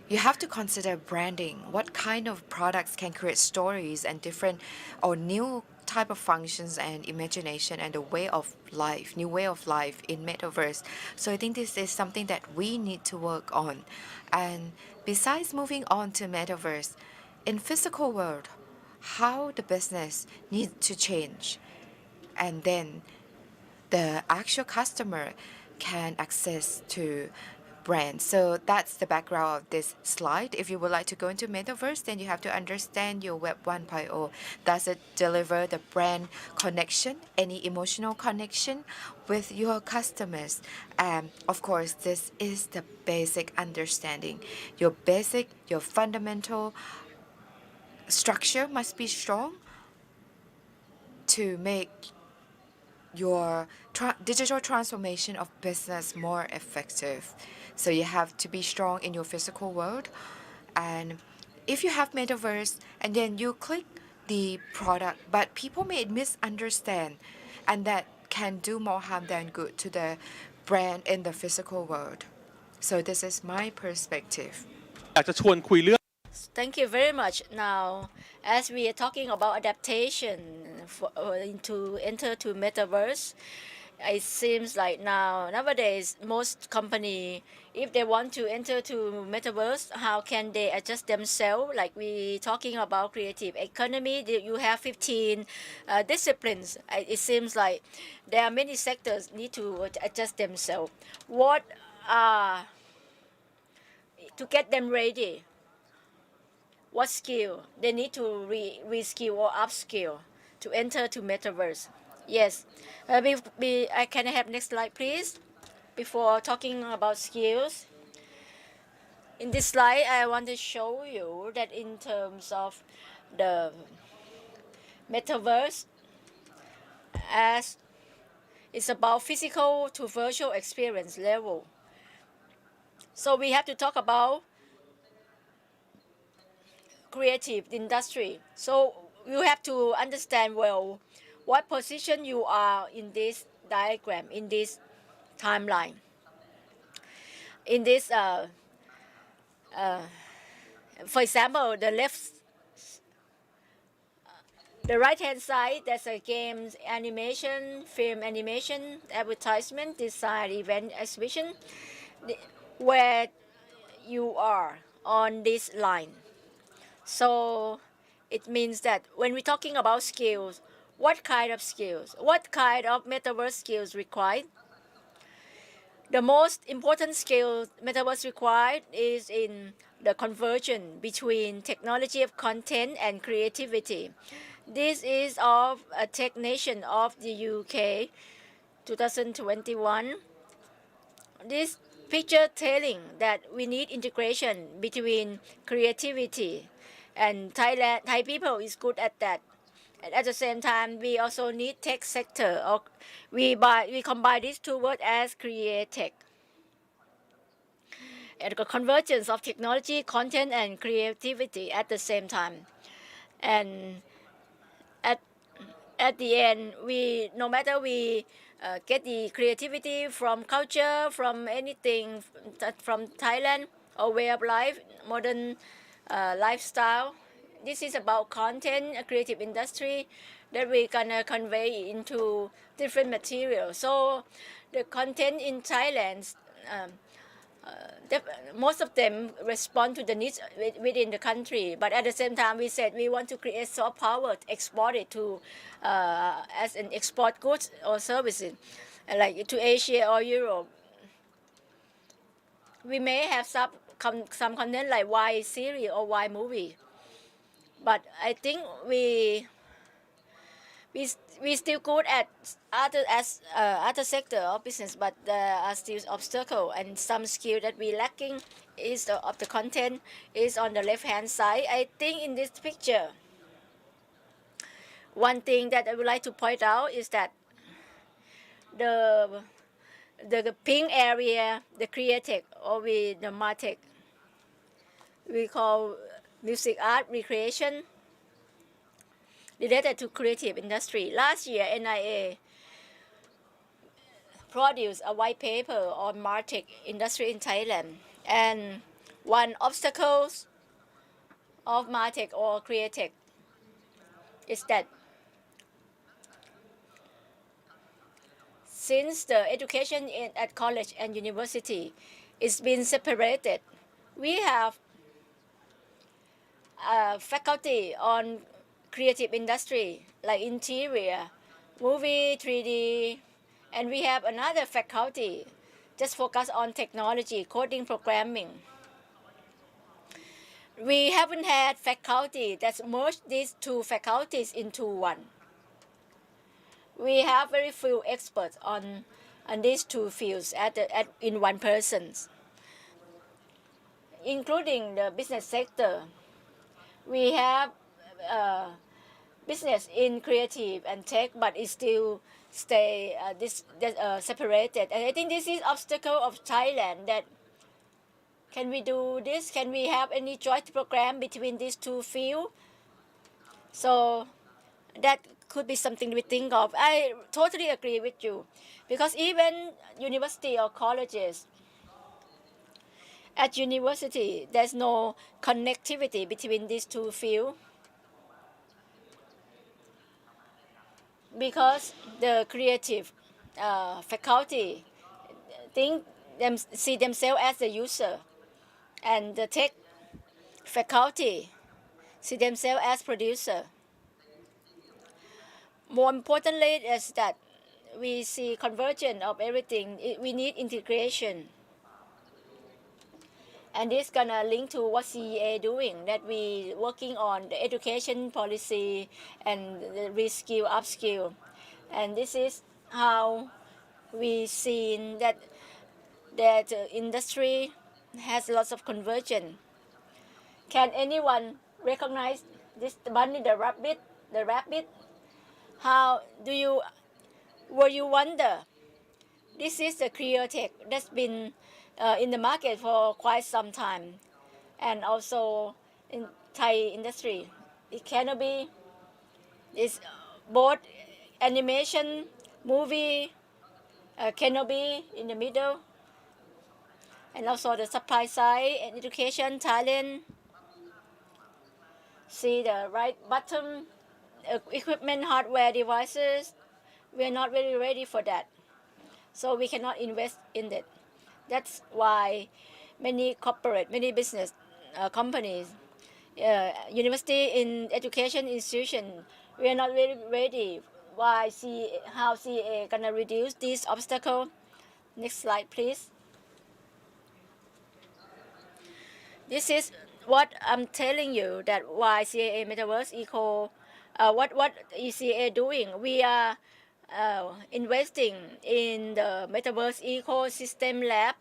you have to consider branding. What kind of products can create stories and different or new type of functions and imagination and the way of life, new way of life in metaverse. So I think this is something that we need to work on. And besides moving on to metaverse, in physical world how the business needs to change, and then the actual customer can access to brand. So that's the background of this slide. If you would like to go into Metaverse, then you have to understand your Web 1.0. Does it deliver the brand connection, any emotional connection with your customers? And of course, this is the basic understanding. Your fundamental structure must be strong to make your digital transformation of business more effective. So you have to be strong in your physical world. And if you have Metaverse and then you click the product, but people may misunderstand, and that can do more harm than good to the brand in the physical world. So this is my perspective. อยากจะชวนคุยเรื่อง Thank you very much. Now, as we are talking about adaptation to enter to Metaverse, it seems like nowadays most company, if they want to enter to Metaverse, how can they adjust themselves? Like we talking about creative economy, you have 15 disciplines. It seems like there are many sectors need to adjust themselves. What are to get them ready? What skill they need to reskill or upskill to enter to Metaverse? Yes. I can have next slide, please. Before talking about skills, in this slide, I want to show you that in terms of the Metaverse, as it's about physical to virtual experience level. So we have to talk about creative industry. So you have to understand well what position you are in this diagram, in this timeline. In this, for example, the right-hand side, there's a games animation, film animation, advertisement, design, event, exhibition, where you are on this line. So it means that when we're talking about skills, what kind of skills, what kind of metaverse skills required? The most important skill metaverse required is in the conversion between technology of content and creativity. This is of a tech nation of the UK 2021. This picture telling that we need integration between creativity, and Thai people is good at that. And at the same time, we also need tech sector, or we combine these two words as create tech. And the convergence of technology, content, and creativity at the same time. And at the end, no matter we get the creativity from culture, from anything, from Thailand or way of life, modern lifestyle. This is about content, a creative industry that we're gonna convey into different materials. So the content in Thailand, most of them respond to the needs within the country. But at the same time, we said we want to create soft power, export it to as an export goods or services, like to Asia or Europe. We may have some content like Y series or Y movie, but I think we still good at other sector of business, but there are still obstacle and some skill that we lacking is of the content is on the left hand side. I think in this picture, one thing that I would like to point out is that the pink area, the creative or the martech, we call music art recreation related to creative industry. Last year, NIA produced a white paper on martech industry in Thailand, and one obstacle of martech or creative is that since the education at college and university is been separated, we have faculty on creative industry like interior, movie, 3D, and we have another faculty just focus on technology, coding, programming. We haven't had faculty that's merged these two faculties into one. We have very few experts on these two fields in one person, including the business sector. We have business in creative and tech, but it still stay separated. And I think this is obstacle of Thailand that can we do this? Can we have any joint program between these two fields? So that could be something we think of. I totally agree with you, because even university or colleges, at university, there's no connectivity between these two fields, because the creative faculty see themselves as the user, and the tech faculty see themselves as producer. More importantly is that we see convergence of everything. We need integration. And this gonna link to what CEA doing, that we working on the education policy and the reskill, upskill. And this is how we seen that industry has lots of convergence. Can anyone recognize this bunny, the rabbit? How were you wonder? This is the clear tech that's been in the market for quite some time, and also in Thai industry. It cannot be. It's both animation, movie, cannot be in the middle, and also the supply side and education, talent. See the right bottom, equipment, hardware, devices. We are not very ready for that, so we cannot invest in it. That's why many business companies, university in education institution, we are not very ready. How CA gonna reduce this obstacle? Next slide, please. This is what I'm telling you, that why CAA Metaverse Eco, what is CA doing? We are investing in the Metaverse Ecosystem Lab,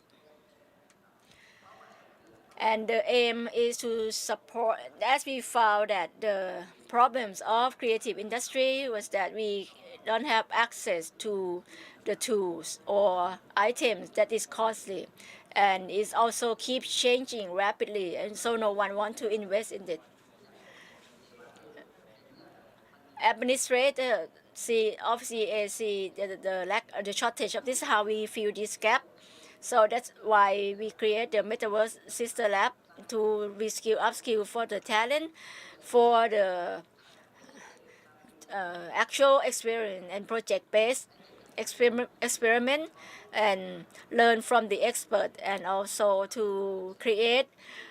and the aim is to support, as we found that the problems of creative industry was that we don't have access to the tools or items that is costly, and it also keeps changing rapidly, and so no one wants to invest in it. Administrator of CAC, the shortage of this, how we fill this gap. So that's why we create the Metaverse Sister Lab to reskill, upskill for the talent, for the actual experience and project-based experiment, and learn from the expert, and also to create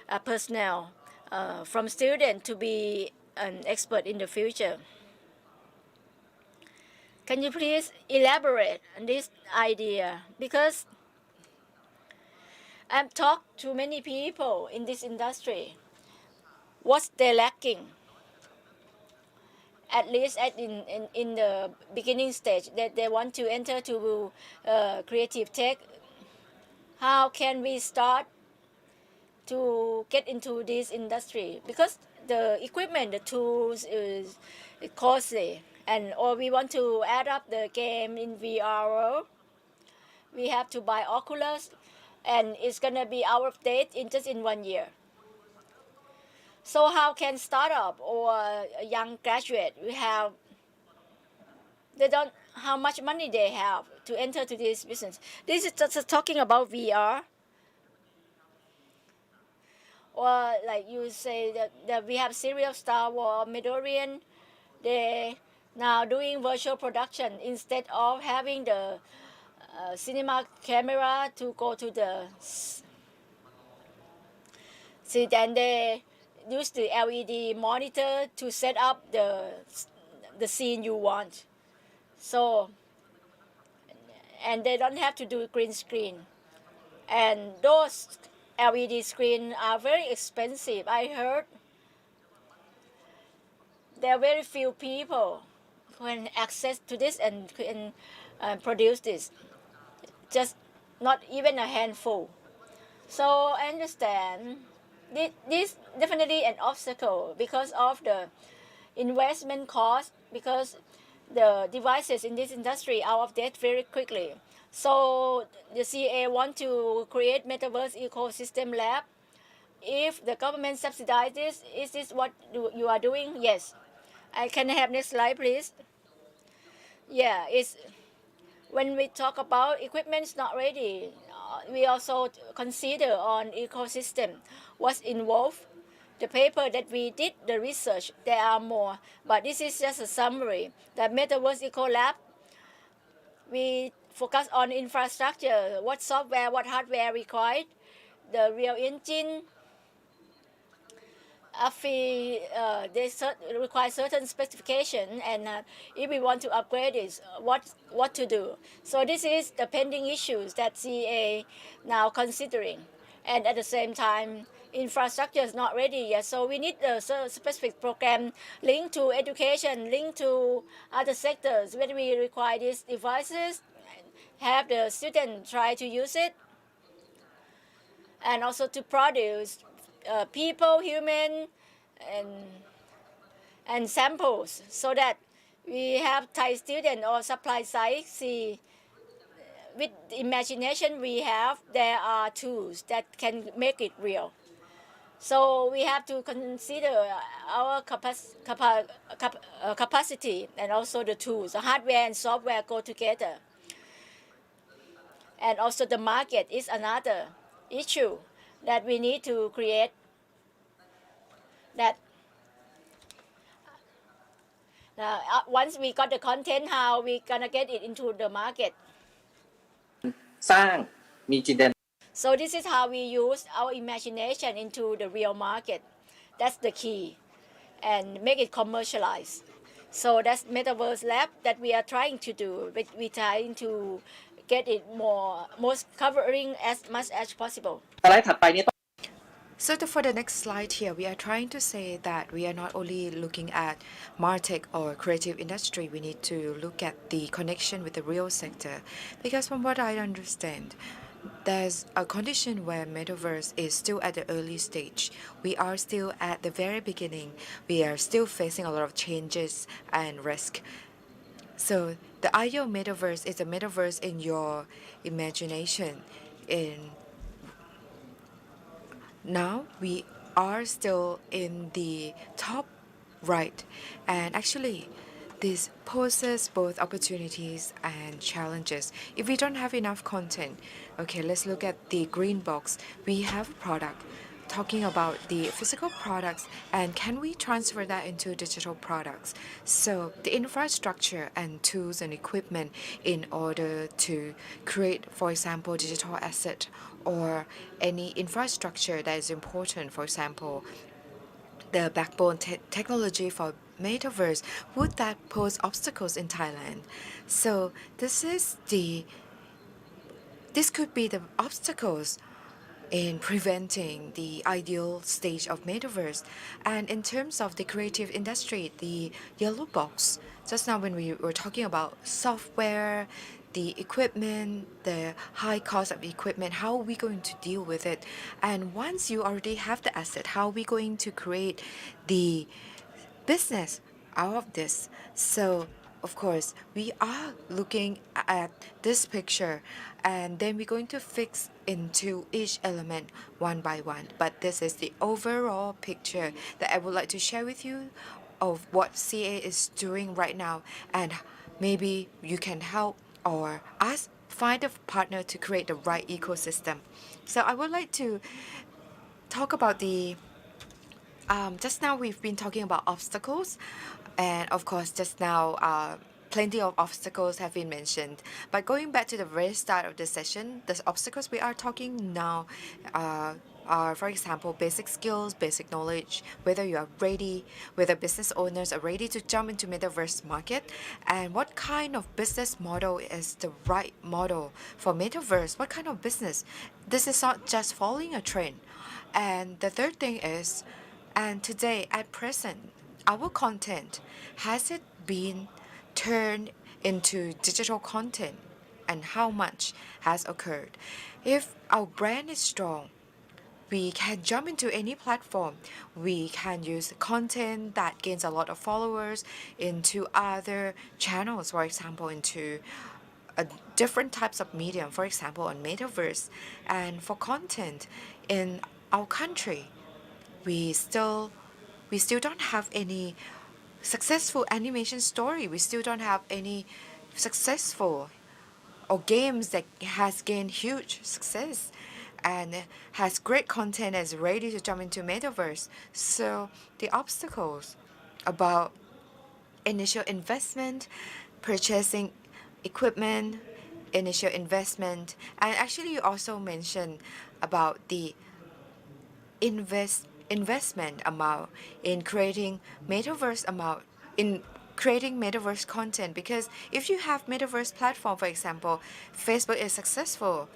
a personnel from student to be an expert in the future. Can you please elaborate on this idea? Because I've talked to many people in this industry. What's they lacking? At least in the beginning stage, that they want to enter to creative tech. How can we start to get into this industry? Because the equipment, the tools is costly, or we want to add up the game in VR world. We have to buy Oculus, and it's gonna be out of date in 1 year. So how can startup or a young graduate how much money they have to enter to this business? This is just talking about VR. Or like you say that we have series of Star Wars, Mandalorian, they now doing virtual production instead of having the cinema camera to go to the see, then they use the LED monitor to set up the scene you want. So, and they don't have to do green screen. And those LED screens are very expensive. I heard there are very few people who can access to this and can produce this. Just not even a handful. So I understand this definitely an obstacle because of the investment cost, because the devices in this industry are out of date very quickly. So the CA want to create Metaverse ecosystem lab. If the government subsidizes this, is this what you are doing? Yes. I can have next slide, please. Yeah, it's when we talk about equipment's not ready, we also consider on ecosystem what's involved. The paper that we did, the research, there are more, but this is just a summary. The Metaverse Eco Lab, we focus on infrastructure, what software, what hardware required, the real engine. They require certain specification, and if we want to upgrade it, what to do. So this is the pending issues that CA now considering, and at the same time, infrastructure is not ready yet. So we need a specific program linked to education, linked to other sectors where we require these devices, have the student try to use it, and also to produce people, human, and samples, so that we have Thai student or supply side see with the imagination we have, there are tools that can make it real. So we have to consider our capacity and also the tools. The hardware and software go together. And also the market is another issue that we need to create. That once we got the content, how we gonna get it into the market. สร้างมีจินตนา So this is how we use our imagination into the real market. That's the key, and make it commercialized. So that's Metaverse Lab that we are trying to do. We're trying to get it most covering as much as possible. สไลด์ถัดไปนี้ So for the next slide here, we are trying to say that we are not only looking at MarTech or creative industry, we need to look at the connection with the real sector. Because from what I understand, there's a condition where Metaverse is still at the early stage. We are still at the very beginning. We are still facing a lot of changes and risk. So the ideal Metaverse is a Metaverse in your imagination. Now we are still in the top right, and actually this poses both opportunities and challenges. If we don't have enough content, okay, let's look at the green box. We have a product talking about the physical products, and can we transfer that into digital products? So the infrastructure and tools and equipment in order to create, for example, digital asset or any infrastructure that is important, for example, the backbone technology for Metaverse, would that pose obstacles in Thailand? So this could be the obstacles in preventing the ideal stage of Metaverse. And in terms of the creative industry, the yellow box, just now when we were talking about software, the equipment, the high cost of equipment, how are we going to deal with it? And once you already have the asset, how are we going to create the business out of this? So of course, we are looking at this picture, and then we're going to fix into each element one by one. But this is the overall picture that I would like to share with you of what CA is doing right now, and maybe you can help or us find a partner to create the right ecosystem. So I would like to talk about the just now we've been talking about obstacles, and of course just now plenty of obstacles have been mentioned. But going back to the very start of the session, the obstacles we are talking now are, for example, basic skills, basic knowledge, whether you are ready, whether business owners are ready to jump into Metaverse market, and what kind of business model is the right model for Metaverse, what kind of business. This is not just following a trend. And the third thing is, and today at present, our content, has it been turned into digital content, and how much has occurred? If our brand is strong, we can jump into any platform. We can use content that gains a lot of followers into other channels, for example, into different types of medium, for example, on Metaverse. And for content in our country, we still don't have any successful animation story. We still don't have any successful or games that has gained huge success and has great content and is ready to jump into Metaverse. So the obstacles about initial investment, purchasing equipment, initial investment, and actually you also mentioned about the investment amount in creating metaverse amount in creating metaverse content, because if you have metaverse platform, for example, Facebook is successful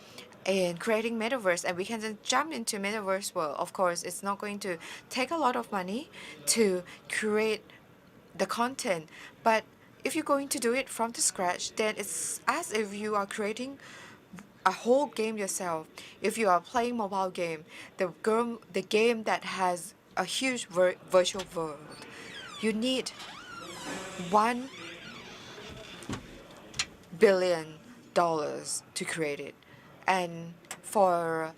in creating metaverse and we can just jump into metaverse world. Of course, it's not going to take a lot of money to create the content, but if you're going to do it from the scratch, then it's as if you are creating a whole game yourself. If you are playing mobile game, the game that has a huge virtual world, you need $1 billion to create it, and for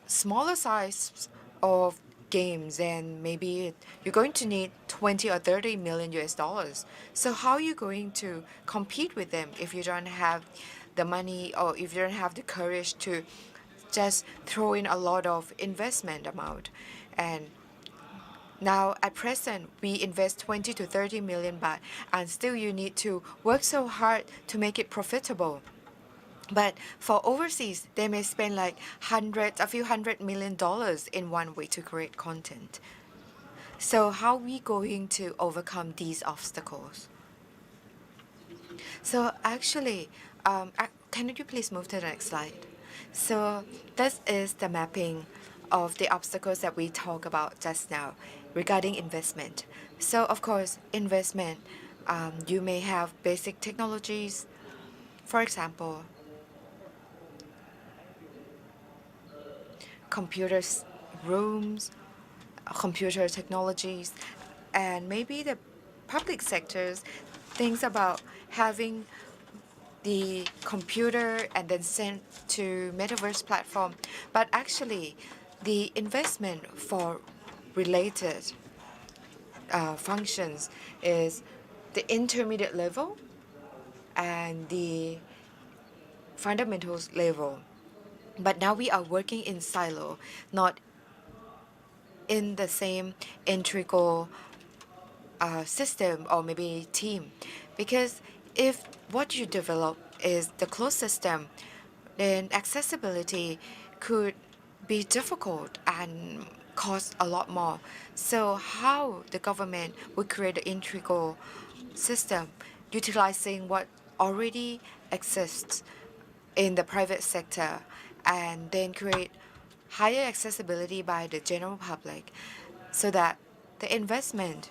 smaller size of games, and maybe you're going to need 20 or 30 million US dollars. So how are you going to compete with them if you don't have the money, or if you don't have the courage to just throw in a lot of investment amount? And now at present we invest 20 to 30 million baht, and still you need to work so hard to make it profitable. But for overseas, they may spend like a few $100 million in one week to create content. So how are we going to overcome these obstacles? So actually, can you please move to the next slide? So this is the mapping of the obstacles that we talked about just now regarding investment. So of course, investment, you may have basic technologies, for example, computers rooms, computer technologies, and maybe the public sectors thinks about having the computer and then sent to metaverse platform. But actually, the investment for related functions is the intermediate level and the fundamentals level. But now we are working in silo, not in the same integral system or maybe team. Because if what you develop is the closed system, then accessibility could be difficult and cost a lot more. So how the government would create an integral system utilizing what already exists in the private sector, and then create higher accessibility by the general public, so that the investment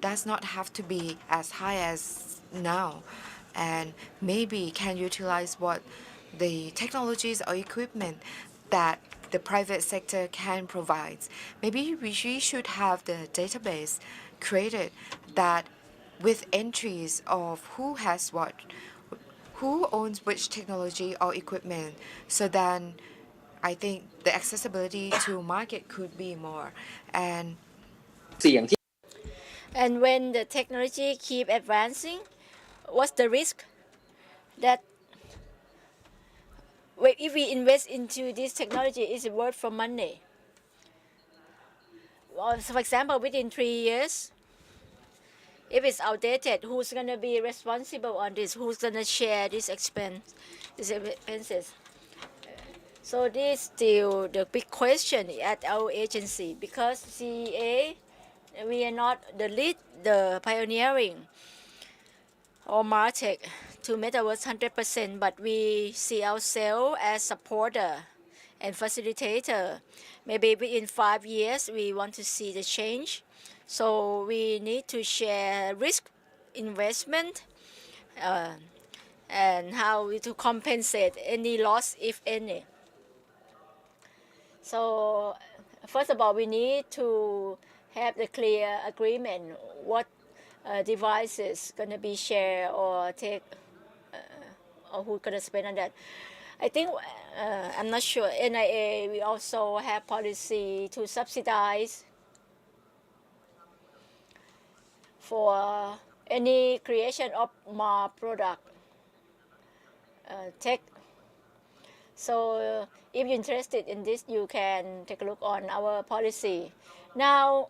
does not have to be as high as now, and maybe can utilize what the technologies or equipment that the private sector can provide. Maybe we should have the database created that with entries of who has what, who owns which technology or equipment, so then I think the accessibility to market could be more. And เสี่ยงที่ And when the technology keep advancing, what's the risk that if we invest into this technology, is it worth for money? Well, so for example, within 3 years, if it's outdated, who's going to be responsible on this? Who's going to share these expenses? So this is still the big question at our agency because CEA, we are not the pioneering or MarTech to Metaverse 100%, but we see ourselves as supporter and facilitator. Maybe within 5 years, we want to see the change. So we need to share risk investment and how to compensate any loss, if any. So first of all, we need to have the clear agreement what devices going to be shared or take or who's going to spend on that. I think I'm not sure. NIA we also have policy to subsidize for any creation of more product tech. So if you're interested in this, you can take a look on our policy. Now,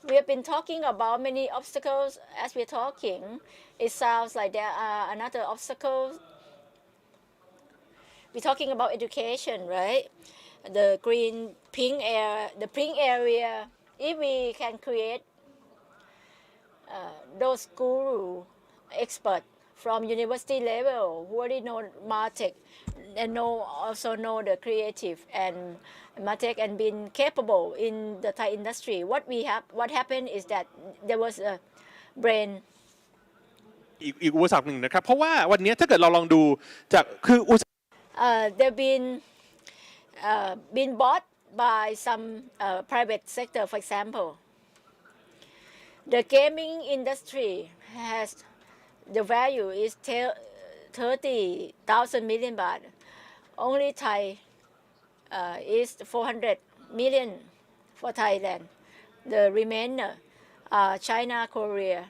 we have been talking about many obstacles as we're talking. It sounds like there are another obstacles. We're talking about education, right? The pink area. If we can create those guru experts from university level who already know MarTech and also know the creative and MarTech and been capable in the Thai industry. What happened is that there was a brain อีกอุปสรรคหนึ่งนะครับเพราะว่าวันนี้ถ้าเกิดเราลองดูจากคือthey've been bought by some private sector. For example, the gaming industry has the value is 30,000 million baht. Only Thai is 400 million for Thailand. The remainder are China, Korea,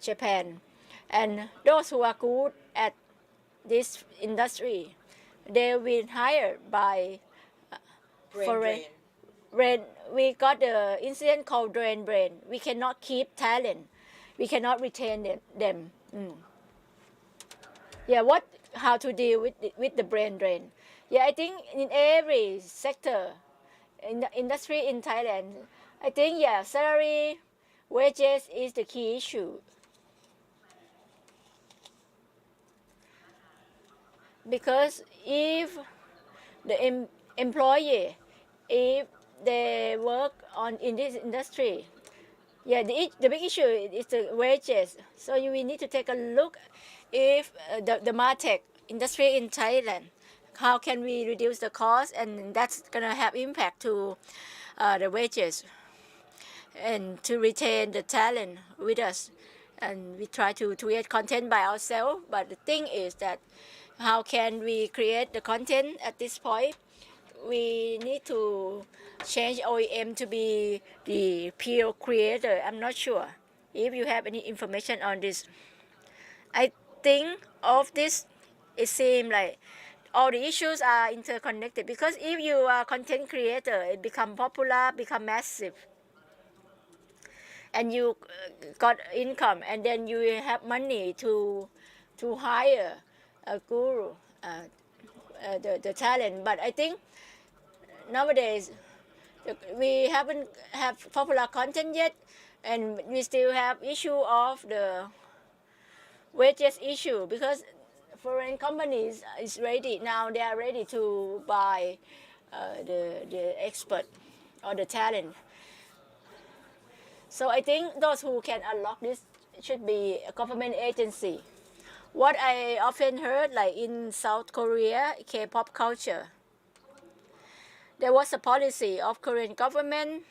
Japan. And those who are good at this industry, they will be hired by foreign. We got the incident called brain. We cannot keep talent. We cannot retain them. Yeah, how to deal with the brain drain? Yeah, I think in every sector, in the industry in Thailand, I think salary, wages is the key issue. Because if the employee, if they work in this industry, the big issue is the wages. So we need to take a look if the MarTech industry in Thailand, how can we reduce the cost, and that's gonna have impact to the wages and to retain the talent with us. And we try to create content by ourselves, but the thing is that how can we create the content at this point? We need to change OEM to be the pure creator. I'm not sure if you have any information on this. I think of this, it seems like all the issues are interconnected because if you are a content creator, it become popular, become massive, and you got income, and then you have money to hire a guru, the talent. But I think nowadays we haven't have popular content yet, and we still have issue of the wages issue because foreign companies is ready now. They are ready to buy the expert or the talent. So I think those who can unlock this should be a government agency. What I often heard, like in South Korea, K-pop culture, there was a policy of Korean government.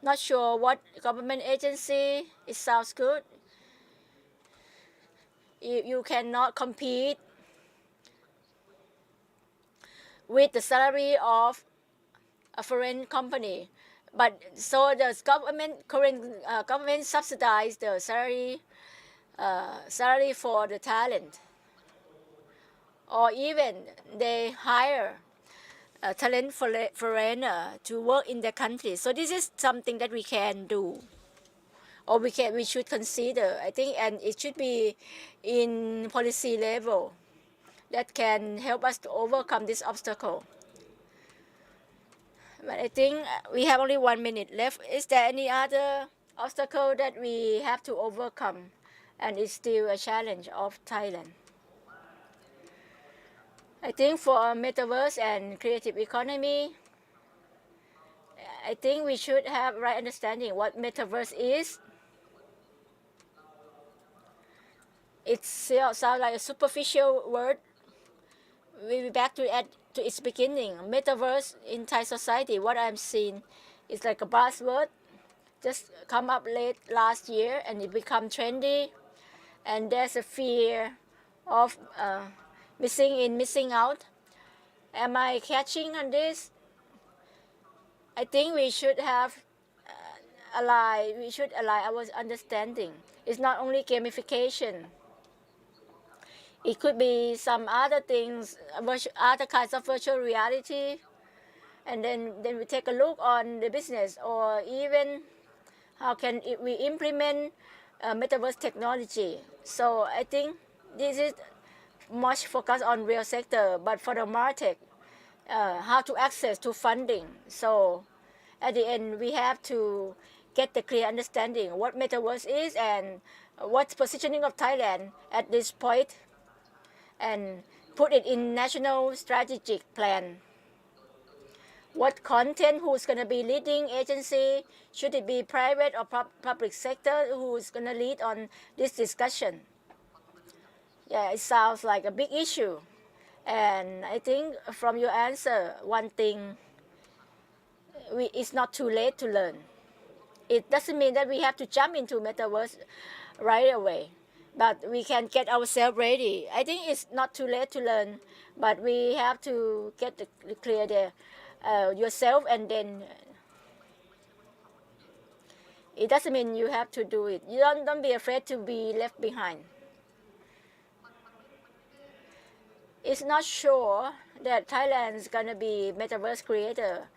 Not sure what government agency. It sounds good. You cannot compete with the salary of a foreign company. But so the Korean government subsidized the salary for the talent, or even they hire a talent foreigner to work in their country. So this is something that we can do, or we should consider. I think, and it should be in policy level that can help us to overcome this obstacle. But I think we have only 1 minute left. Is there any other obstacle that we have to overcome and it's still a challenge of Thailand? I think for Metaverse and creative economy, I think we should have right understanding what Metaverse is. It sounds like a superficial word. We'll be back to its beginning. Metaverse in Thai society, what I'm seeing is like a buzzword. Just come up late last year and it become trendy. And there's a fear of missing out. Am I catching on this? I think we should have ally our understanding. It's not only gamification. It could be some other things, other kinds of virtual reality, and then we take a look on the business, or even how can we implement metaverse technology. So I think this is much focus on real sector, but for the market, how to access to funding. So at the end, we have to get the clear understanding what metaverse is and what's positioning of Thailand at this point, and put it in national strategic plan. What content, who's going to be leading agency, should it be private or public sector, who's going to lead on this discussion? Yeah, it sounds like a big issue. And I think from your answer, one thing, it's not too late to learn. It doesn't mean that we have to jump into metaverse right away, but we can get ourselves ready. I think it's not too late to learn, but we have to get the clear there yourself, and then it doesn't mean you have to do it. You don't be afraid to be left behind. It's not sure that Thailand is going to be metaverse creator,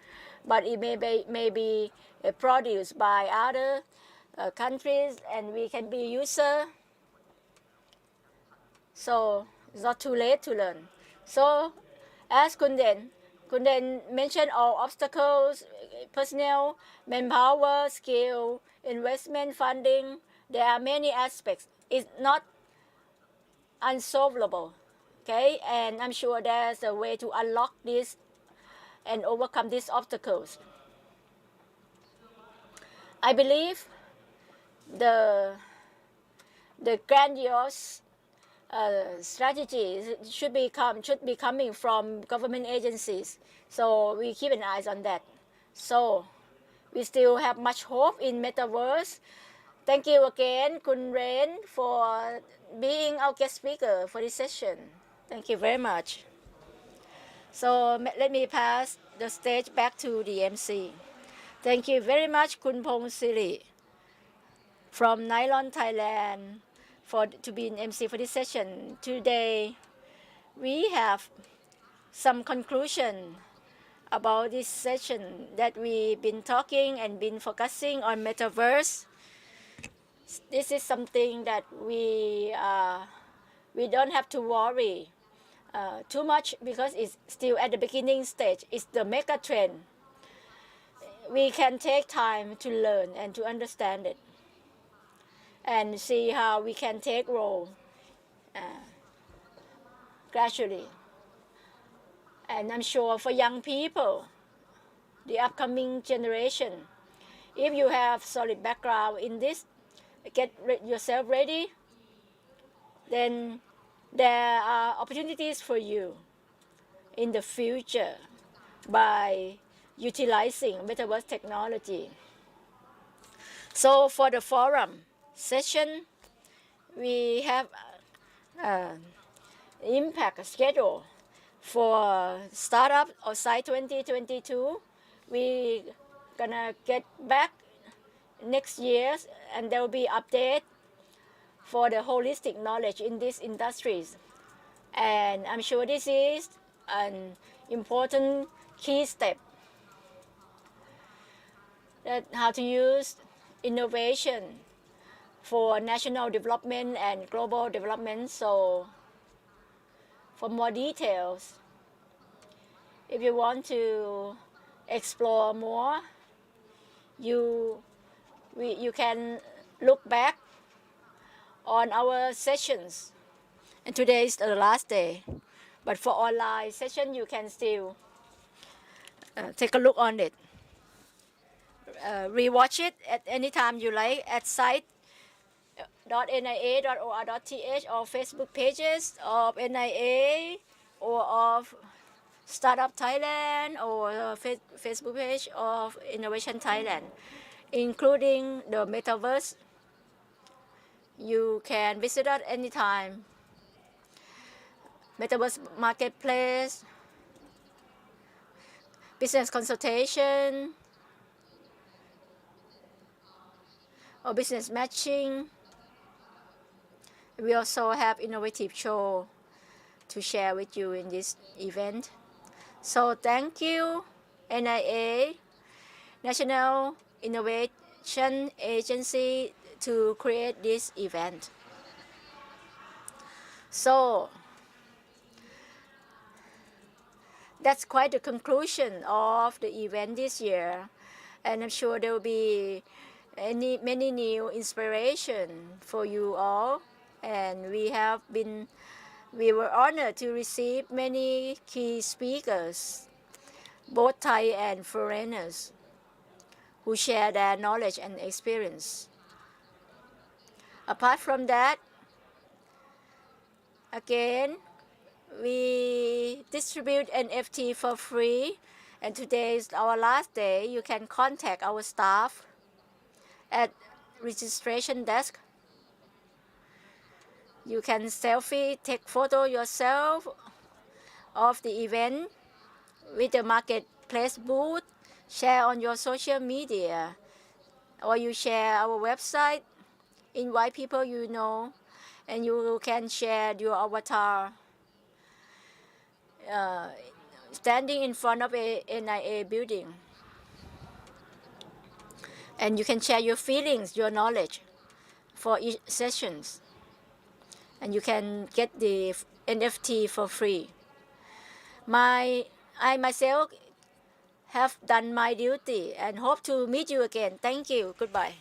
but it may be produced by other countries, and we can be user. So it's not too late to learn. So as Kunden mentioned all obstacles, personnel, manpower, skill, investment, funding. There are many aspects. It's not unsolvable. Okay, and I'm sure there's a way to unlock this and overcome these obstacles. I believe the grandiose strategies should be coming from government agencies. So we keep an eye on that. So we still have much hope in Metaverse. Thank you again, Kun Rain, for being our guest speaker for this session. Thank you very much. So let me pass the stage back to the MC. Thank you very much, Kun Pong Siri from Nylon, Thailand, to be an MC for this session. Today, we have some conclusion about this session that we've been talking and been focusing on Metaverse. This is something that we don't have to worry too much, because it's still at the beginning stage. It's the mega trend. We can take time to learn and to understand it, and see how we can take role gradually. And I'm sure for young people, the upcoming generation, if you have solid background in this, get yourself ready, then there are opportunities for you in the future by utilizing Metaverse technology. So for the forum session, we have impact schedule for startup or EN-SITE2022. We gonna get back next year, and there will be update for the holistic knowledge in these industries. And I'm sure this is an important key step, that how to use innovation for national development and global development. So for more details. If you want to explore more, you can look back on our sessions. And today is the last day. But for online session, you can still take a look on it. Rewatch it at any time you like at site.nia.or.th or Facebook pages of NIA or of Startup Thailand or Facebook page of Innovation Thailand, including the Metaverse. You can visit at any time. Metaverse Marketplace, business consultation, or business matching. We also have innovative show to share with you in this event. So thank you, NIA, National Innovation Agency, to create this event. So that's quite the conclusion of the event this year, and I'm sure there will be many new inspiration for you all. And we were honored to receive many key speakers, both Thai and foreigners, who share their knowledge and experience. Apart from that, again, we distribute NFT for free, and today is our last day. You can contact our staff at registration desk. You can selfie, take photo yourself of the event with the marketplace booth, share on your social media, or you share our website, invite people you know, and you can share your avatar standing in front of a NIA building. And you can share your feelings, your knowledge for each sessions. And you can get the NFT for free. I myself have done my duty and hope to meet you again. Thank you. Goodbye.